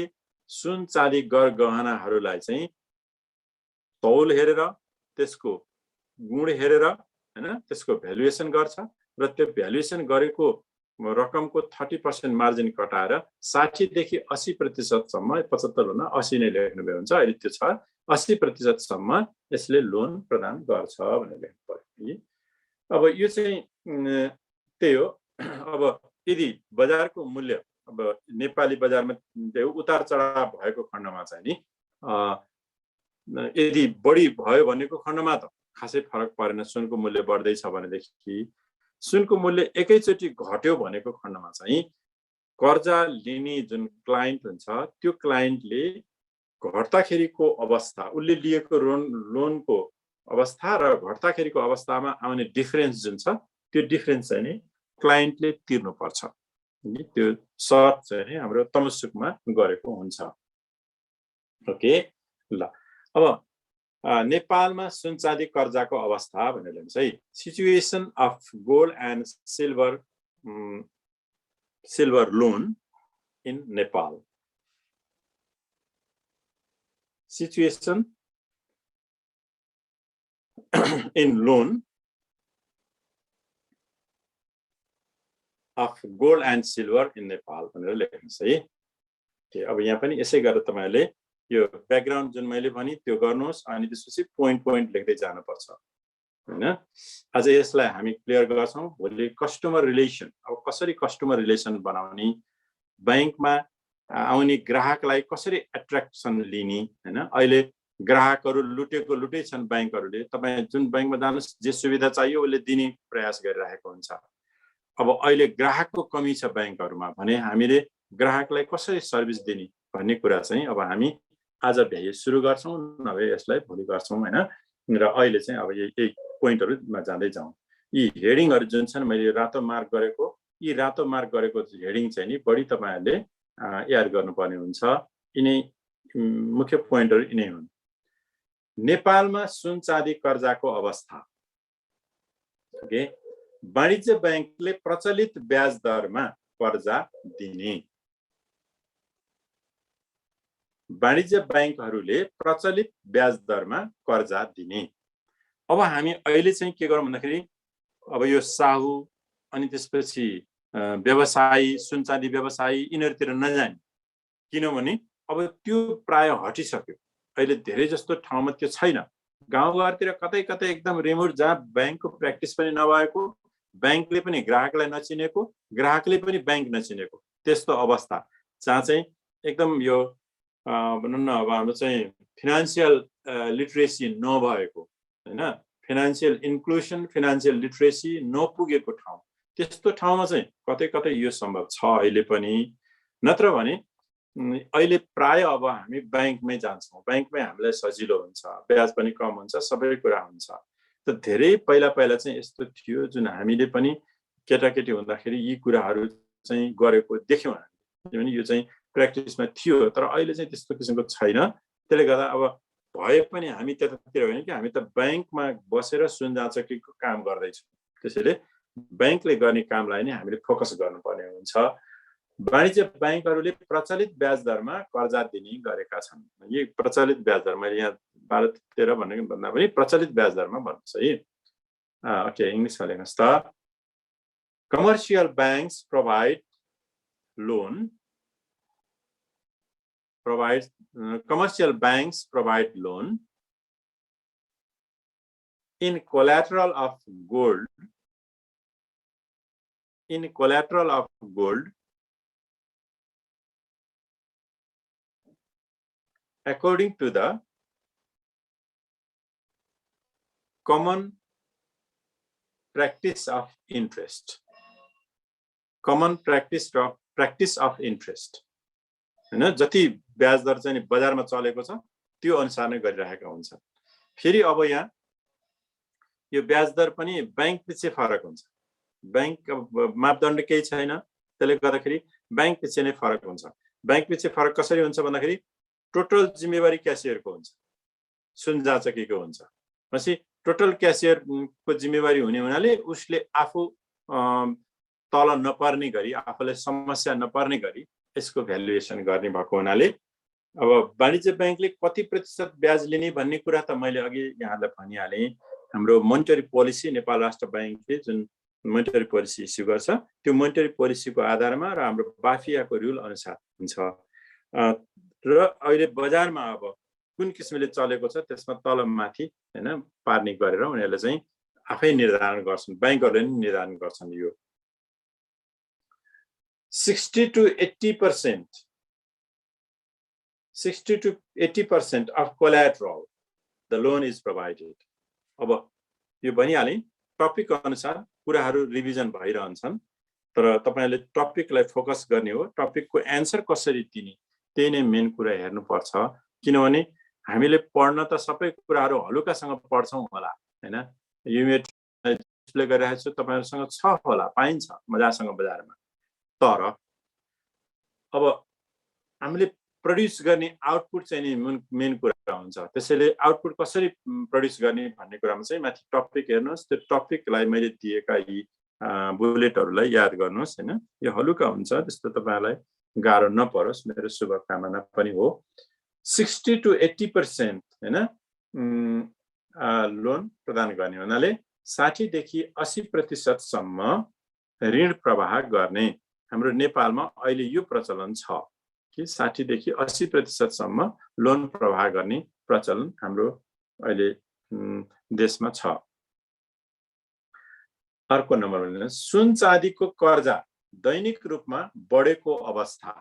सुन चाँदी गहनाहरूलाई चाहिँ तौल हेरेर त्यसको गुण हेरेर हैन त्यसको भ्यालुएसन गर्छ र त्यो भ्यालुएसन गरेको रकमको 30% मार्जिन कटाएर 60 देखि 80% सम्म, 75 भन्दा 80 नै लेख्नु भए हुन्छ, अहिले त्यो छ 80% सम्म यसले लोन प्रदान गर्छ भनेर लेख्नु पर्यो। अब यो चाहिँ त्यही हो। अब यदि बजारको मूल्य अब नेपाली बजारमा त्यो उतार चढाव भएको खण्डमा चाहिँ नि यदि बढी भयो भनेको खण्डमा त खासै फरक परेन, सुनको मूल्य बढ्दै छ भनेदेखि। सुनको मूल्य एकैचोटि घट्यो भनेको खण्डमा चाहिँ कर्जा लिने जुन क्लाइन्ट हुन्छ त्यो क्लाइन्टले घट्दाखेरिको अवस्था, उसले लिएको लोनको अवस्था र घट्दाखेरिको अवस्थामा आउने डिफरेन्स जुन छ त्यो डिफरेन्स चाहिँ नि क्लाइन्टले तिर्नु पर्छ। त्यो सर्त चाहिँ नि हाम्रो तमसुकमा गरेको हुन्छ। ओके ल, अब नेपालमा सुन चाँदी कर्जाको अवस्था भनेर लेख्नुस् है। Situation of gold and silver loan in Nepal. Situation in loan of gold and silver in Nepal भनेर लेख्नुस् है। अब यहाँ पनि यसै गरेर तपाईहरुले यो ब्याकग्राउन्ड जुन मैले भने त्यो गर्नुहोस्, अनि त्यसपछि पोइन्ट लेख्दै जानुपर्छ हैन। आज यसलाई हामी क्लियर गर्छौं। भोलि कस्टमर रिलेसन, अब कसरी कस्टमर रिलेसन बनाउने, बैंकमा आउने ग्राहकलाई कसरी एट्र्याक्सन लिने हैन। अहिले ग्राहकहरू लुटै छन् बैंकहरूले। तपाई जुन बैंकमा जानुस् जे सुविधा चाहियो उसले दिने प्रयास गरिरहेको हुन्छ। अब अहिले ग्राहकको कमी छ बैंकहरूमा भने हामीले ग्राहकलाई कसरी सर्भिस दिने भन्ने कुरा चाहिँ अब हामी आज भ्याइ सुरु गर्छौं, नभए यसलाई भोलि गर्छौं हैन। र अहिले चाहिँ अब यही पोइन्टहरुमा जाँदै जाउँ। यी हेडिङहरु जुन छन् मैले रातो मार्क गरेको, यी रातो मार्क गरेको हेडिङ चाहिँ नि बढी तपाईहरुले याद गर्नुपर्ने हुन्छ। यिनै मुख्य पोइन्टहरु यिनै हुन्। नेपालमा सुन चाँदी कर्जाको अवस्था। ओके, वाणिज्य बैंकले प्रचलित ब्याज दरमा कर्जा दिने। वाणिज्य बैंकहरूले प्रचलित ब्याज दरमा कर्जा दिने। अब हामी अहिले चाहिँ के गरौँ भन्दाखेरि अब यो साहु अनि त्यसपछि व्यवसायी सुन चाँदी व्यवसायी यिनीहरूतिर नजाने, किनभने अब त्यो प्राय हटिसक्यो। अहिले धेरै जस्तो ठाउँमा त्यो छैन। गाउँघरतिर कतै कतै एकदम रिमोट जहाँ बैंकको प्र्याक्टिस पनि नभएको, बैंकले पनि ग्राहकलाई नचिनेको, ग्राहकले पनि बैंक नचिनेको त्यस्तो अवस्था जहाँ चाहिँ एकदम यो भनौँ न अब हाम्रो चाहिँ फिनान्सियल लिटरेसी नभएको हैन, फिनान्सियल इन्क्लुसन फिनान्सियल लिटरेसी नपुगेको ठाउँ, त्यस्तो ठाउँमा चाहिँ कतै कतै यो सम्भव छ अहिले पनि। नत्र भने अहिले प्राय अब हामी बैंकमै जान्छौँ, बैंकमै हामीलाई सजिलो हुन्छ, ब्याज पनि कम हुन्छ, सबै कुरा हुन्छ। त धेरै पहिला पहिला चाहिँ यस्तो थियो जुन हामीले पनि केटाकेटी हुँदाखेरि यी कुराहरू चाहिँ गरेको देख्यौँ हामी, यो चाहिँ प्र्याक्टिसमा थियो। तर अहिले चाहिँ त्यस्तो किसिमको छैन। त्यसले गर्दा अब भए पनि हामी त्यतातिर होइन कि हामी त बैंकमा बसेर सुन जाँचकीको काम गर्दैछौँ, त्यसैले बैंकले गर्ने कामलाई नै हामीले फोकस गर्नुपर्ने हुन्छ। वाणिज्य बैंकहरूले प्रचलित ब्याज दरमा कर्जा दिने गरेका छन्। यी प्रचलित ब्याज दर मैले यहाँ 12-13 भनेको भन्दा पनि प्रचलित ब्याज दरमा भन्नुहोस् है। ओके, इंग्लिशमा लेख्नुहोस् त। Commercial banks provide loan commercial banks provide loan in collateral of gold according to the common practice of interest. Common practice of interest. हैन, जति ब्याज दर चाहिँ बजारमा चलेको छ त्यो अनुसार नै गरिरहेका हुन्छन्। फेरि अब यहाँ यो ब्याज दर पनि बैंक पछि फरक हुन्छ। बैंक मापदण्ड केही छैन, त्यसले गर्दाखेरि बैंक पछि नै फरक हुन्छ। बैंक पछि फरक कसरी हुन्छ भन्दाखेरि टोटल जिम्मेवारी क्यासियरको हुन्छ, सुन जाँचकीको हुन्छ। पछि टोटल क्यासियरको जिम्मेवारी हुने हुनाले उसले आफू तल नपर्ने गरी, आफूलाई समस्या नपर्ने गरी यसको भ्यालुएसन गर्ने भएको हुनाले अब वाणिज्य बैंकले कति प्रतिशत ब्याज लिने भन्ने कुरा त मैले अघि यहाँलाई भनिहालेँ। हाम्रो मोनिटरी पोलिसी, नेपाल राष्ट्र बैंकले जुन मोनिटरी पोलिसी इस्यु गर्छ त्यो मोनिटरी पोलिसीको आधारमा र हाम्रो बाफियाको रुल अनुसार हुन्छ। र अहिले बजारमा अब कुन किसिमले चलेको छ त्यसमा तल माथि हैन पार्ने गरेर उनीहरूले चाहिँ आफै निर्धारण गर्छन्, बैंकहरूले नै निर्धारण गर्छन्। यो 60 to 80% of collateral the loan is provided. अब यो भनिहालेँ टपिक अनुसार कुराहरू रिभिजन भइरहन्छन्, तर तपाईले टपिकलाई फोकस गर्ने हो। टपिकको एन्सर कसरी दिने त्यही नै मेन कुरा हेर्नु पर्छ, किनभने हामीले पढ्न त सबै कुराहरू हलुकासँग पढ्छौं होला हैन। युनिट डिस्प्ले गरिरहेको छु, तपाईहरुसँग छ होला, पाइन्छ मजासँग बजारमा। तर अब हामीले प्रोड्युस गर्ने आउटपुट चाहिँ नि मेन कुरा हुन्छ। त्यसैले आउटपुट कसरी प्रोड्युस गर्ने भन्ने कुरामा चाहिँ माथि टपिक हेर्नुस्। त्यो टपिकलाई मैले दिएका यी बुलेटहरूलाई याद गर्नुस् हैन। यो हलुका हुन्छ, त्यस्तो तपाईहरुलाई गाह्रो नपरोस्, मेरो शुभकामना पनि हो। 60 to 80% हैन लोन प्रदान गर्ने हुनाले 60 देखि 80% सम्म ऋण प्रवाह गर्ने हाम्रो नेपालमा अहिले यो प्रचलन छ कि 60 देखि 80% सम्म लोन प्रवाह गर्ने प्रचलन हाम्रो अहिले देशमा छ। अर्को नम्बर भन्नु सुन चाँदीको कर्जा दैनिक रूपमा बढेको अवस्था।